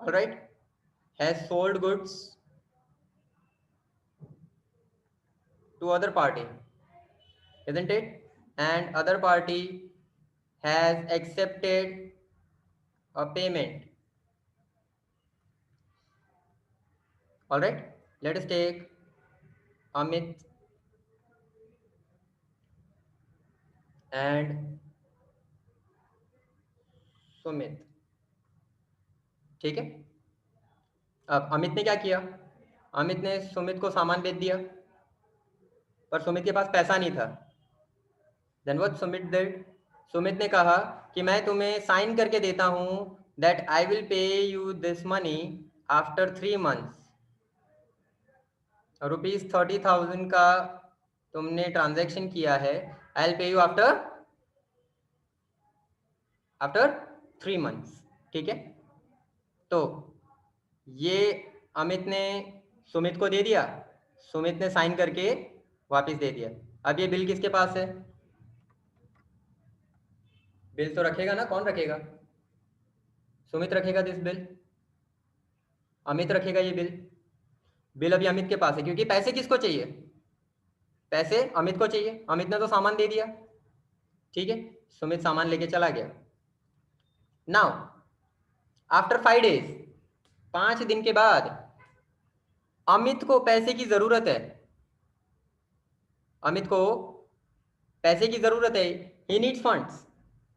alright, has sold goods to other party, isn't it? And other party has accepted a payment. All right, let us take Amit and Sumit, ठीक है। अब अमित ने क्या किया, अमित ने सुमित को सामान बेच दिया, पर सुमित के पास पैसा नहीं था। Then what Sumit did, Sumit ने कहा कि मैं तुम्हें साइन करके देता हूं that I will pay you this money after 3 months। ₹30,000 का तुमने ट्रांजैक्शन किया है, I will pay you after 3 months, ठीक है। तो ये अमित ने सुमित को दे दिया, सुमित ने साइन करके वापस दे दिया। अब ये बिल किसके पास है, बिल तो रखेगा ना, कौन रखेगा, सुमित रखेगा दिस बिल, अमित रखेगा ये बिल। बिल अभी अमित के पास है क्योंकि पैसे किसको चाहिए, पैसे अमित को चाहिए, अमित ने तो सामान दे दिया, ठीक है। सुमित सामान लेके चला गया। नाउ आफ्टर 5 days, 5 दिन के बाद अमित को पैसे की जरूरत है, अमित को पैसे की जरूरत है, ही नीड्स फंड्स।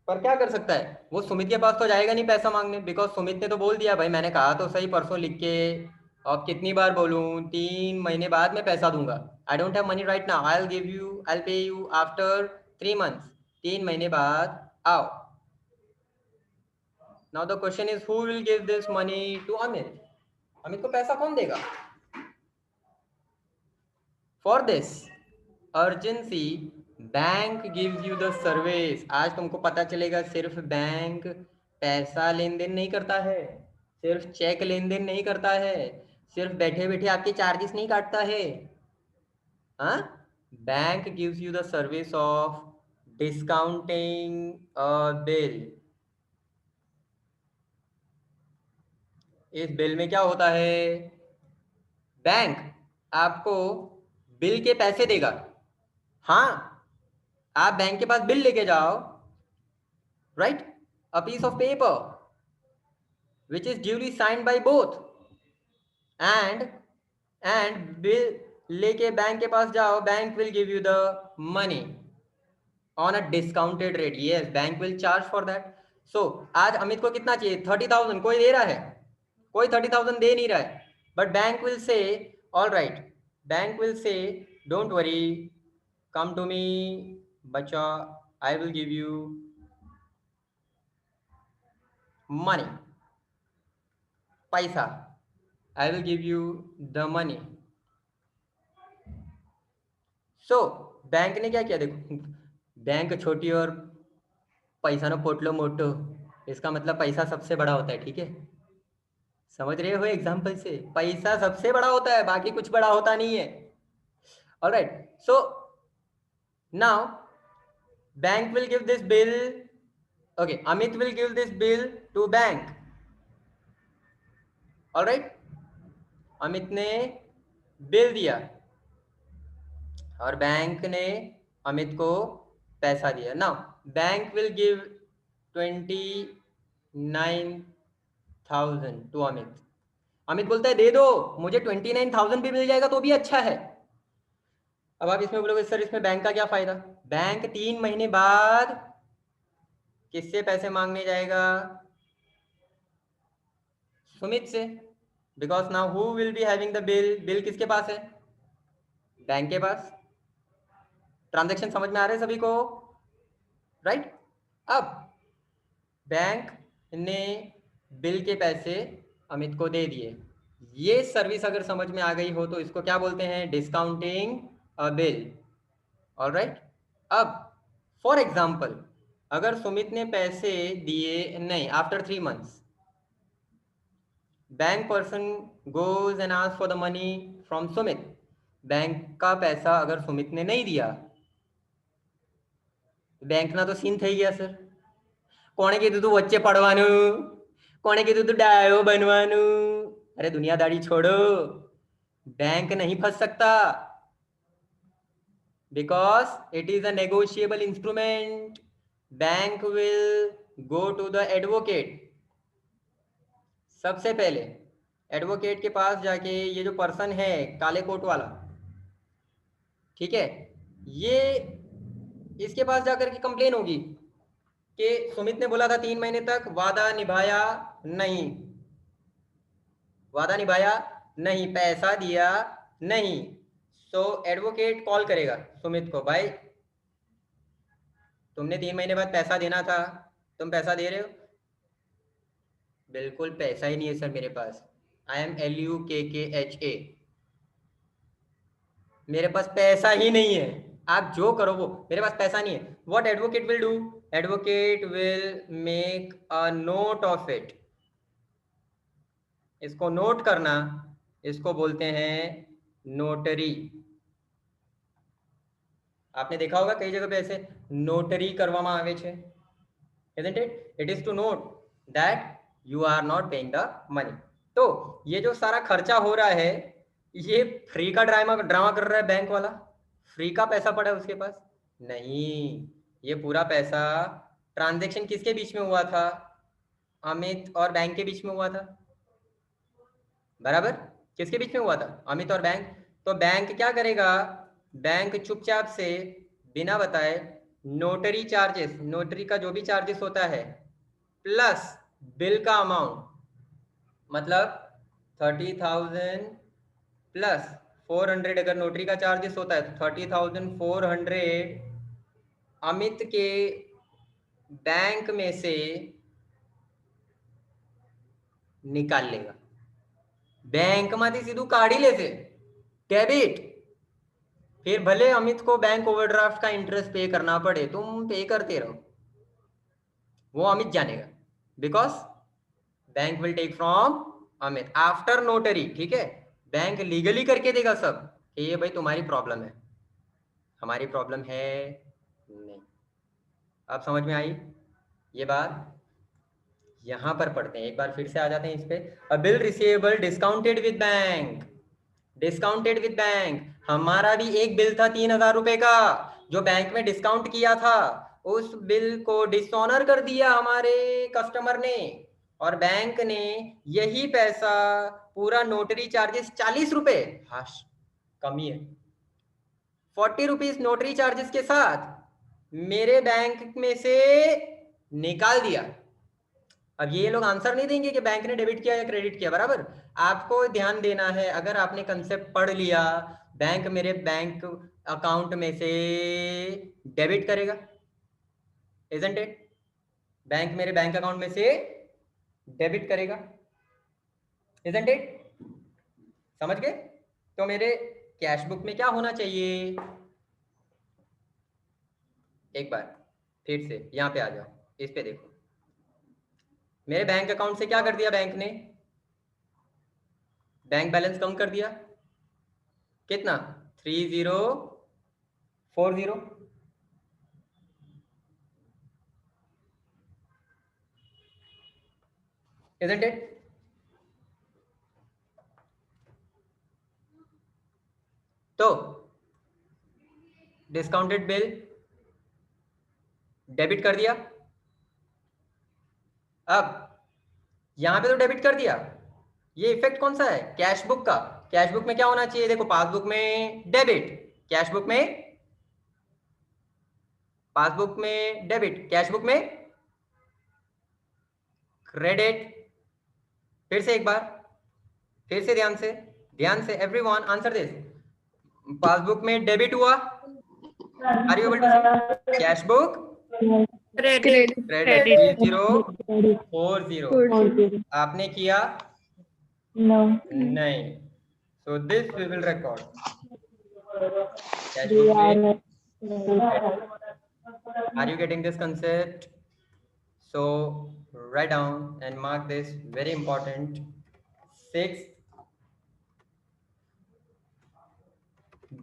पर क्या कर सकता है वो, सुमित के पास तो जाएगा नहीं पैसा मांगने, बिकॉज सुमित ने तो बोल दिया भाई, मैंने कहा तो सही परसों लिख के, अब कितनी बार बोलूं, 3 महीने बाद मैं पैसा दूंगा, I don't have money right now, I will give you, I will pay you after 3 months, 3 महीने बाद आओ। Now the question is who will give this money to Amit, Amit को पैसा कौन देगा। For this urgency bank gives you the service. आज तुमको पता चलेगा सिर्फ बैंक पैसा लेन देन नहीं करता है, सिर्फ चेक लेन देन नहीं करता है, सिर्फ बैठे बैठे आपके चार्जेस नहीं काटता है। हाँ, bank gives you the service of discounting a bill. इस बिल में क्या होता है, बैंक आपको बिल के पैसे देगा। हाँ, आप बैंक के पास बिल लेके जाओ, right, a piece of paper which is duly signed by both, and bill लेके बैंक के पास जाओ, bank will give you the money on a discounted rate, yes bank will charge for that। so आज अमित को कितना चाहिए, 30,000, कोई दे रहा है, कोई 30,000 दे नहीं रहा है, but bank will say all right, bank will say don't worry, come to me बच्चा, I will give you money, पैसा, I will give you the money। So bank ने क्या किया, देखो बैंक छोटी और पैसा ना पोटलो मोटो, इसका मतलब पैसा सबसे बड़ा होता है, ठीक है, समझ रहे हो एग्जाम्पल से, पैसा सबसे बड़ा होता है, बाकी कुछ बड़ा होता नहीं है। Alright, so now bank will give this bill, okay, Amit will give this bill to bank, alright, Amit ने बिल दिया और बैंक ने अमित को पैसा दिया। Now bank will give 29,000 to Amit. Amit बोलता है दे दो मुझे, 29,000 भी मिल जाएगा तो भी अच्छा है। अब आप इसमें बोलोगे सर इसमें बैंक का क्या फायदा, बैंक 3 महीने बाद किससे पैसे मांगने जाएगा, सुमित से, because now who will be having the bill, bill किसके पास है, बैंक के पास। ट्रांजैक्शन समझ में आ रहे हैं सभी को, राइट। अब बैंक ने बिल के पैसे अमित को दे दिए। ये सर्विस अगर समझ में आ गई हो तो इसको क्या बोलते हैं? डिस्काउंटिंग अ बिल। ऑलराइट। अब फॉर एग्जाम्पल अगर सुमित ने पैसे दिए नहीं, after 3 months bank person goes and ask for the money from Sumit. Bank का पैसा अगर सुमित ने नहीं दिया, बैंक ना तो सीन થઈ ગયા સર। કોણે કીધું તું વચ્ચે પડવાનું? કોણે કીધું તું ડાયો બનવાનું? अरे दुनियादारी छोड़ो, बैंक नहीं फंस सकता because it is a negotiable instrument. Bank will go to the advocate। सबसे पहले एडवोकेट के पास जाके ये जो पर्सन है काले कोट वाला, ठीक है, ये इसके पास जाकर के कंप्लेन होगी कि सुमित ने बोला था 3 महीने तक, वादा निभाया नहीं, वादा निभाया नहीं, पैसा दिया नहीं। सो एडवोकेट कॉल करेगा सुमित को, भाई तुमने 3 महीने बाद पैसा देना था, तुम पैसा दे रहे हो? बिल्कुल पैसा ही नहीं है सर मेरे पास। आई एम LUKKHA, मेरे पास पैसा ही नहीं है, आप जो करो वो, मेरे पास पैसा नहीं है। What advocate will do? Advocate will make a note of it. इसको नोट करना, इसको बोलते हैं नोटरी। आपने देखा होगा कई जगह पे ऐसे नोटरी करवामा आवे छे, isn't it? It is to note that you are not paying the money। तो ये जो सारा खर्चा हो रहा है, ये फ्री का ड्रामा कर रहा है बैंक वाला। फ्री का पैसा पड़ा है उसके पास नहीं, ये पूरा पैसा ट्रांजैक्शन किसके बीच में हुआ था? अमित और बैंक के बीच में हुआ था। बराबर, किसके बीच में हुआ था? अमित और बैंक। तो बैंक क्या करेगा? बैंक चुपचाप से बिना बताए नोटरी चार्जेस, नोटरी का जो भी चार्जेस होता है प्लस बिल का अमाउंट, मतलब 30,000 प्लस 400, अगर नोटरी का चार्जेस होता है तो 30,400 अमित के बैंक में से निकाल लेगा। बैंक मांथी सीधू काढ़ी लेसे डेबिट। फिर भले अमित को बैंक ओवरड्राफ्ट का इंटरेस्ट पे करना पड़े, तुम पे करते रहो, वो अमित जानेगा, because bank will take from Amit after notary. ठीक है, बैंक लीगली करके देगा सब कि ये भाई तुम्हारी प्रॉब्लम है, हमारी प्रॉब्लम है नहीं। अब समझ में आई ये बात? यहां पर पढ़ते हैं, एक बार फिर से आ जाते हैं इस पे। अ bill receivable discounted with bank, discounted with bank. हमारा भी एक बिल था 3,000 रुपए का, जो बैंक में डिस्काउंट किया था, उस बिल को डिसऑनर कर दिया हमारे कस्टमर ने, और बैंक ने यही पैसा पूरा नोटरी चार्जेस 40 रुपए, हाँ कमी है, 40 रुपीज नोटरी चार्जेस के साथ मेरे बैंक में से निकाल दिया। अब ये लोग आंसर नहीं देंगे कि बैंक ने डेबिट किया या क्रेडिट किया, बराबर। आपको ध्यान देना है, अगर आपने कंसेप्ट पढ़ लिया, बैंक मेरे बैंक अकाउंट में से डेबिट करेगा, इजंट इट? बैंक मेरे बैंक अकाउंट में से डेबिट करेगा, इजंट इट? समझ गए? तो मेरे कैश बुक में क्या होना चाहिए? एक बार फिर से यहाँ पे आ जाओ, इस पे देखो, मेरे बैंक अकाउंट से क्या कर दिया बैंक ने? बैंक बैलेंस कम कर दिया, कितना? 3040, isn't it? तो डिस्काउंटेड बिल डेबिट कर दिया। अब यहां पे तो डेबिट कर दिया, ये इफेक्ट कौन सा है? कैश बुक का। कैश बुक में क्या होना चाहिए? देखो, पासबुक में डेबिट, कैश बुक में, पासबुक में डेबिट, कैश बुक में क्रेडिट। फिर से एक बार, फिर से ध्यान से एवरीवन आंसर दिस। पासबुक में डेबिट हुआ, are you able to see? Cash book Credit. Credit 3040 40. आपने किया No. नहीं, so this we will record cash book में. BRS. Are you getting this concept? So write down and mark this, very important. 6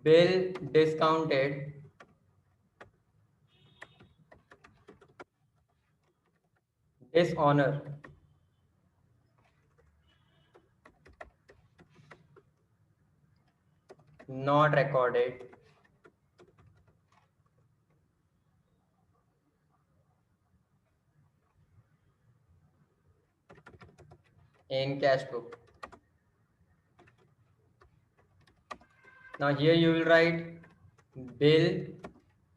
bill discounted dishonor not recorded in cash book. Now here you will write bill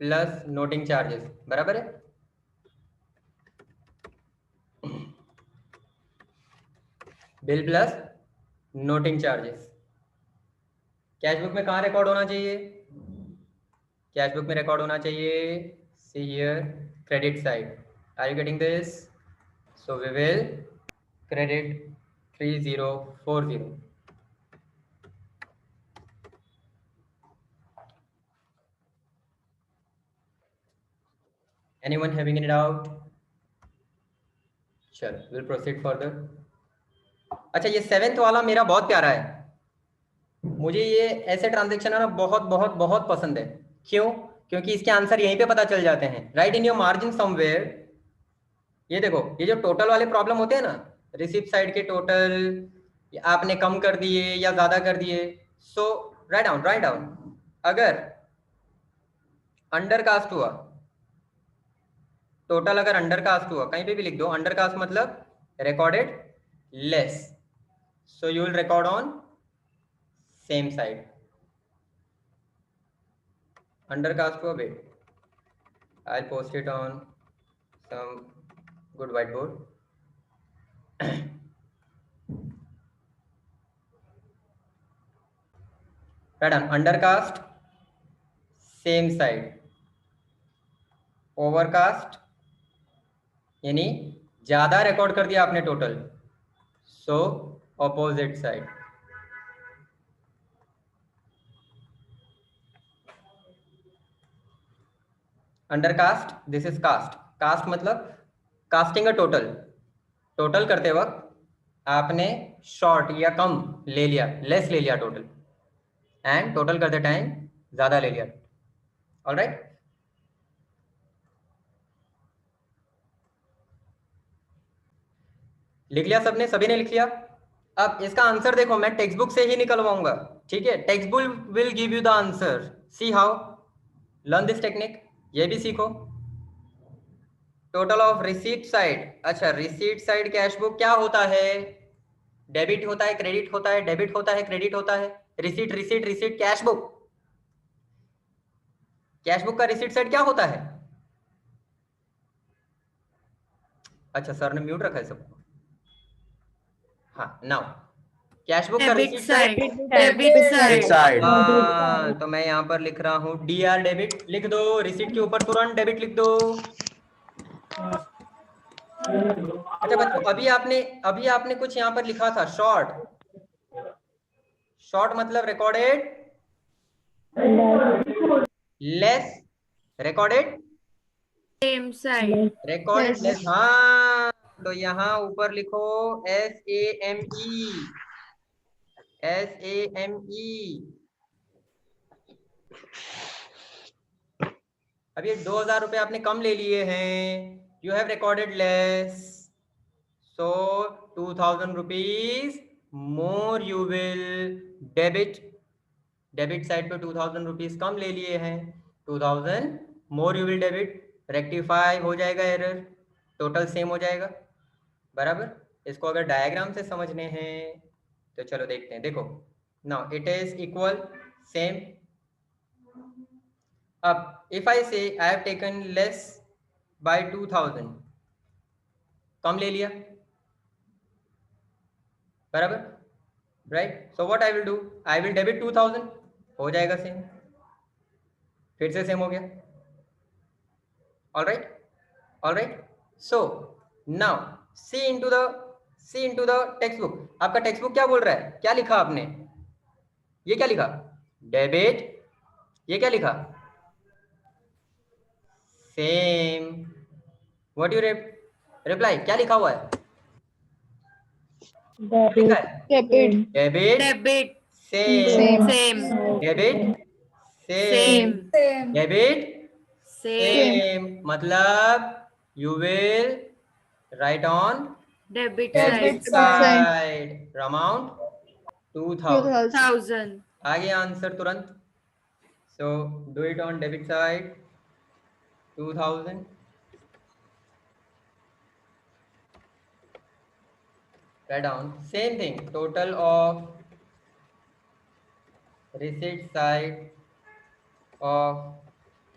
plus noting charges. बराबर है? Bill plus noting charges. Cash book में कहाँ record होना चाहिए? Cash book में record होना चाहिए. See here credit side. Are you getting this? So we will credit 3040. Anyone having any doubt? चलो विल प्रोसीड फर्दर. अच्छा ये 7th वाला मेरा बहुत प्यारा है. मुझे ये ऐसे ट्रांजैक्शन है ना बहुत बहुत बहुत पसंद है. क्यों? क्योंकि इसके आंसर यहीं पे पता चल जाते हैं. Right in your margin somewhere. ये देखो, ये जो टोटल वाले प्रॉब्लम होते हैं ना, रिसिप्ट साइड के टोटल आपने कम कर दिए या ज्यादा कर दिए. सो राइट डाउन. अगर अंडर कास्ट हुआ, टोटल अगर अंडर कास्ट हुआ, कहीं पे भी लिख दो अंडर कास्ट मतलब recorded less. So you will record on same side. Undercast for wait. I'll post it on some good whiteboard. Right on. Undercast same side. Overcast यानी ज्यादा रिकॉर्ड कर दिया आपने total. So opposite side. Undercast this is cast. Cast मतलब casting a total. Total करते वक्त आपने short या कम ले लिया, लेस ले लिया टोटल, एंड टोटल करते टाइम ज्यादा ले लिया. ऑलराइट. लिख लिया सबने? सभी ने लिख लिया? अब इसका आंसर देखो, मैं टेक्स्ट बुक से ही निकलवाऊंगा. ठीक है, text book will give you the answer. See how. Learn this technique. ये भी सीखो. Total of receipt side. अच्छा, रिसीट साइड कैश बुक क्या होता है? डेबिट होता है, क्रेडिट होता है, डेबिट होता है, क्रेडिट होता है. Receipt receipt receipt cash book. Cash book का रिसीट साइड क्या होता है? अच्छा, सर ने म्यूट रखा है सबको. हाँ, नाउ कैश बुक का रिसीट साइड. Debit side. तो मैं यहाँ पर लिख रहा हूँ DR डेबिट. लिख दो रिसीट के ऊपर, तुरंत डेबिट लिख दो. अच्छा बच्चों, अभी आपने कुछ यहाँ पर लिखा था शॉर्ट. शॉर्ट मतलब recorded less, recorded Same side. Recorded less. हाँ, तो यहाँ ऊपर लिखो SAME. अब ये 2000 रुपए आपने कम ले लिए हैं. You have recorded less. So 2000 rupees more you will debit. Debit side पे 2000 रुपीज कम ले लिए हैं. 2000 more you will debit. Rectify हो जाएगा एरर. टोटल सेम हो जाएगा. बराबर. इसको अगर डायग्राम से समझने हैं तो चलो देखते हैं. देखो now it is equal same. अब इफ आई से I have taken less bye 2000, कम ले लिया. बराबर. Right. So what I will do, I will debit 2000. हो जाएगा सेम. फिर से सेम हो गया. Alright. All right. So now see into the textbook. आपका टेक्स्ट बुक क्या बोल रहा है? क्या लिखा आपने? ये क्या लिखा? डेबिट. ये क्या लिखा? सेम. What you reply? क्या लिखा हुआ है? लिखा Debit. है Debit. Debit. Debit. Same. Same. Debit. Same. Same. Debit. Same. Same. मतलब you will write on Debit debit side. Side amount 2000. 1000. आ गया आंसर तुरंत. So do it on debit side 2000. Write down same thing, total of receipt side of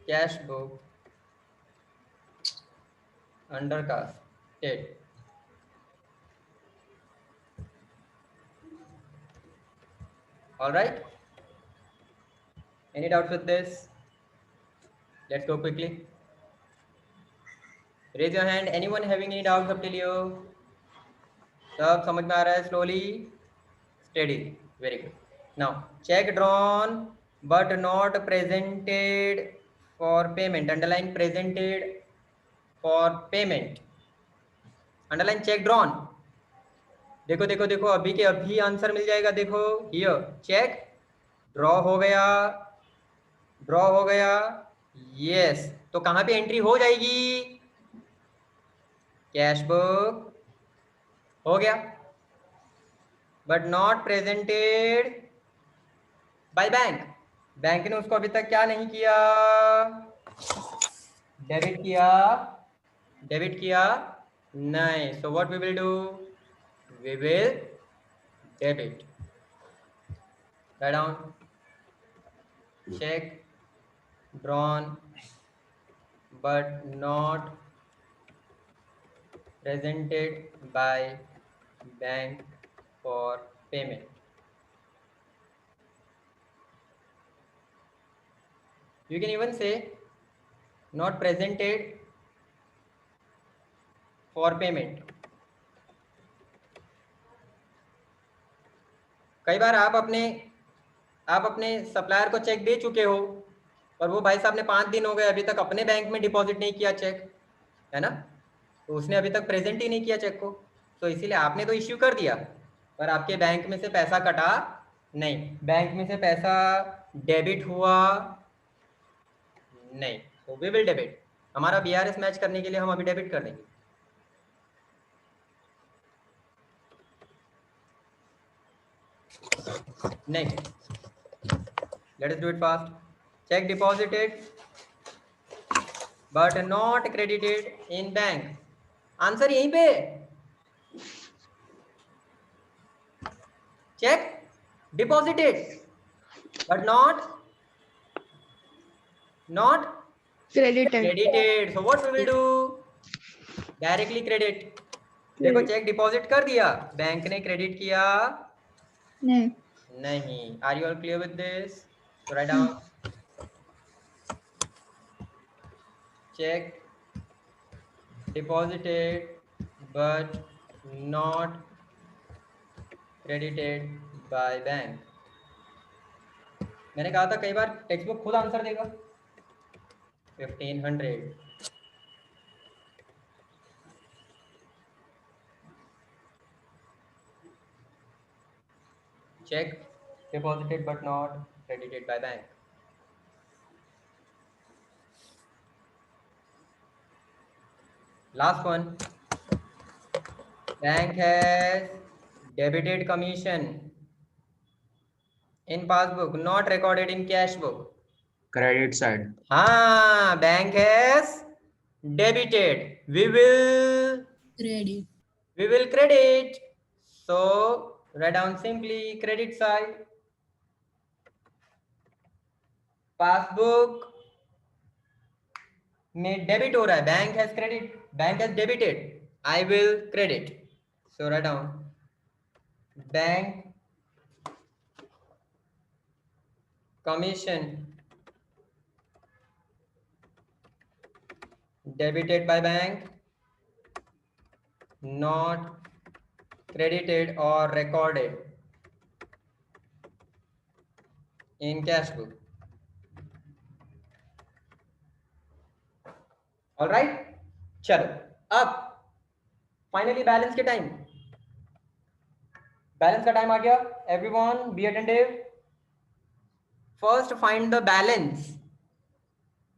cash book under casted. All right. Any doubts with this? Let's go quickly. Raise your hand. Anyone having any doubts up till you? सब समझ में आ रहा है? Slowly, steady. Very good. Now, check drawn but not presented for payment. Underline presented for payment. Underline check drawn. देखो देखो देखो, अभी के अभी आंसर मिल जाएगा. देखो हियर चेक ड्रॉ हो गया, ड्रॉ हो गया. यस. तो कहां पे एंट्री हो जाएगी? कैश बुक हो गया, but not presented by bank. Bank ने उसको अभी तक क्या नहीं किया? डेबिट किया. डेबिट किया नहीं. So what we will do? We will debit. Write down check drawn but not presented by bank for payment. You can even say not presented for payment. कई बार आप अपने सप्लायर को चेक दे चुके हो और वो भाई साहब ने 5 दिन हो गए अभी तक अपने बैंक में डिपॉजिट नहीं किया चेक, है ना? तो उसने अभी तक प्रेजेंट ही नहीं किया चेक को. तो इसीलिए आपने तो इश्यू कर दिया पर आपके बैंक में से पैसा कटा नहीं. बैंक में से पैसा डेबिट हुआ नहीं. तो वी विल डेबिट. हमारा बीआरएस मैच करने के लिए हम अभी डेबिट कर देंगे. Next, let us do it fast. Check deposited but not credited in bank. Answer यहीं पे. Check deposited but not credited. So what we will do? Directly credit. देखो चेक डिपॉजिट कर दिया, बैंक ने क्रेडिट किया नहीं. Are you all clear with this? So write down check deposited but not credited by bank. मैंने कहा था कई बार टेक्स्ट बुक खुद आंसर देगा. 1500. check deposited but not credited by bank. Last one. Bank has debited commission in passbook not recorded in cash book. Credit side. हाँ, bank has debited. We will credit. So write down simply credit side. Passbook में debit हो रहा है. Bank has credit, bank has debited. I will credit. So write down bank commission debited by bank, not credited or recorded in cash book. All right, चलो अब finally balance के time, balance का time आ गया. Everyone be attentive. First find the balance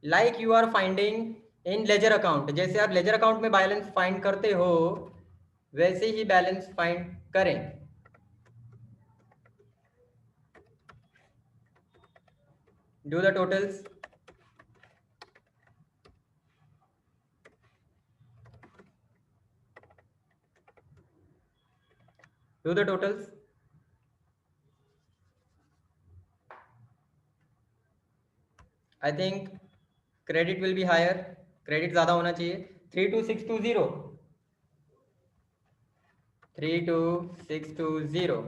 like you are finding in ledger account. जैसे आप ledger account में balance find करते हो वैसे ही बैलेंस फाइंड करें. Do the totals. Do the totals. I think credit will be higher. Credit ज़्यादा होना चाहिए. 32620. 32620.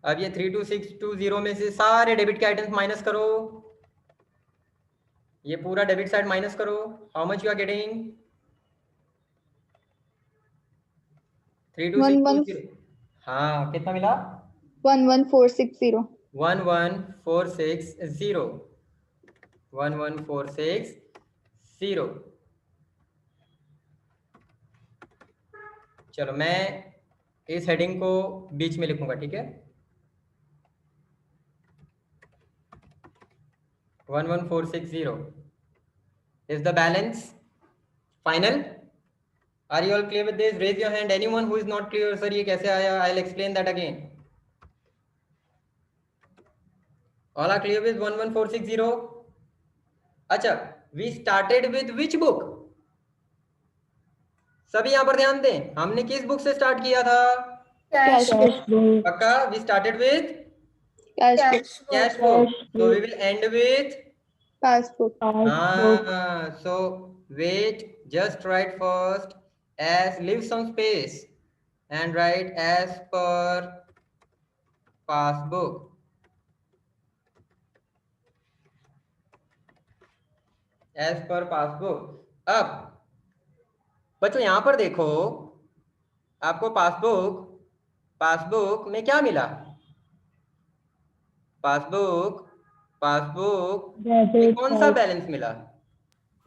अब ये 32620 में से सारे डेबिट के आइटम्स माइनस करो. ये पूरा डेबिट साइड माइनस करो. How much you are getting? 32620. हाँ, कितना मिला? 11460. 11460. 11460. चलो मैं इस हेडिंग को बीच में लिखूंगा, ठीक है? 11460 is the balance. Final. Are you all clear with this? Raise your hand. Anyone who is not clear, sir, ये कैसे आया? I'll explain that again. All are clear with 11460? अच्छा, we started with which book? सभी यहाँ पर ध्यान दें. हमने किस बुक से स्टार्ट किया था? Cash book. पक्का? We started with Cash book. cash book. So we will end with Passbook. so wait, just write first as, leave some space and write as per passbook. As per passbook. अब बच्चों यहाँ पर देखो, आपको passbook में क्या मिला? Passbook में कौन सा बैलेंस मिला?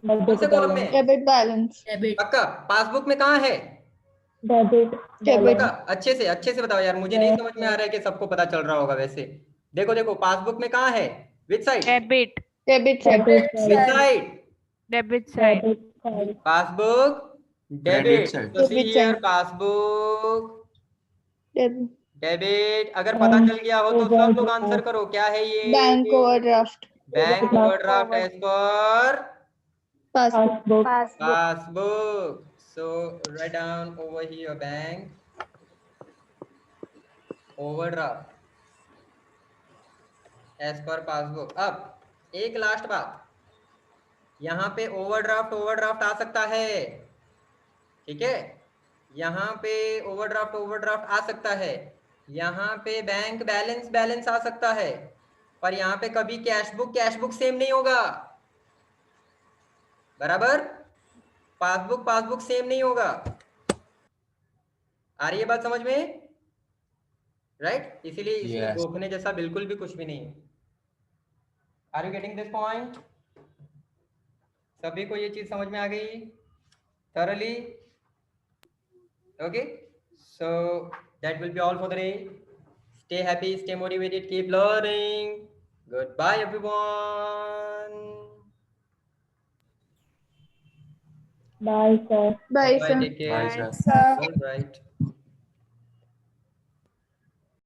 कौन से कॉलम में? Debit balance. पक्का पासबुक में कहाँ है? Debit. पक्का अच्छे से बताओ यार, मुझे नहीं समझ में आ रहा है कि सबको पता चल रहा होगा. वैसे देखो पासबुक में कहाँ है? Which side? Debit side. Which side? debit side. Passbook debit. तो सी Debit here side. Passbook Debit. Debit. अगर पता चल गया हो तो सब लोग आंसर करो. क्या है ये? Bank overdraft. Bank overdraft as per Passbook. passbook. So write down over here bank overdraft as per passbook. अब एक लास्ट बात, यहाँ पे ओवरड्राफ्ट आ सकता है, ठीक है? यहाँ पे ओवरड्राफ्ट आ सकता है. यहाँ पे बैंक बैलेंस आ सकता है. पर यहाँ पे कभी कैश बुक सेम नहीं होगा. बराबर? पासबुक सेम नहीं होगा. आ रही है बात समझ में? राइट? इसीलिए इसमें गोखने जैसा बिल्कुल भी कुछ भी नहीं है. Are you getting this point? सभी को ये चीज समझ में आ गई thoroughly? Okay, so that will be all for the day. Stay happy, stay motivated, keep learning. Goodbye everyone. Bye, sir. Bye, sir. Take care. Bye, sir. All right.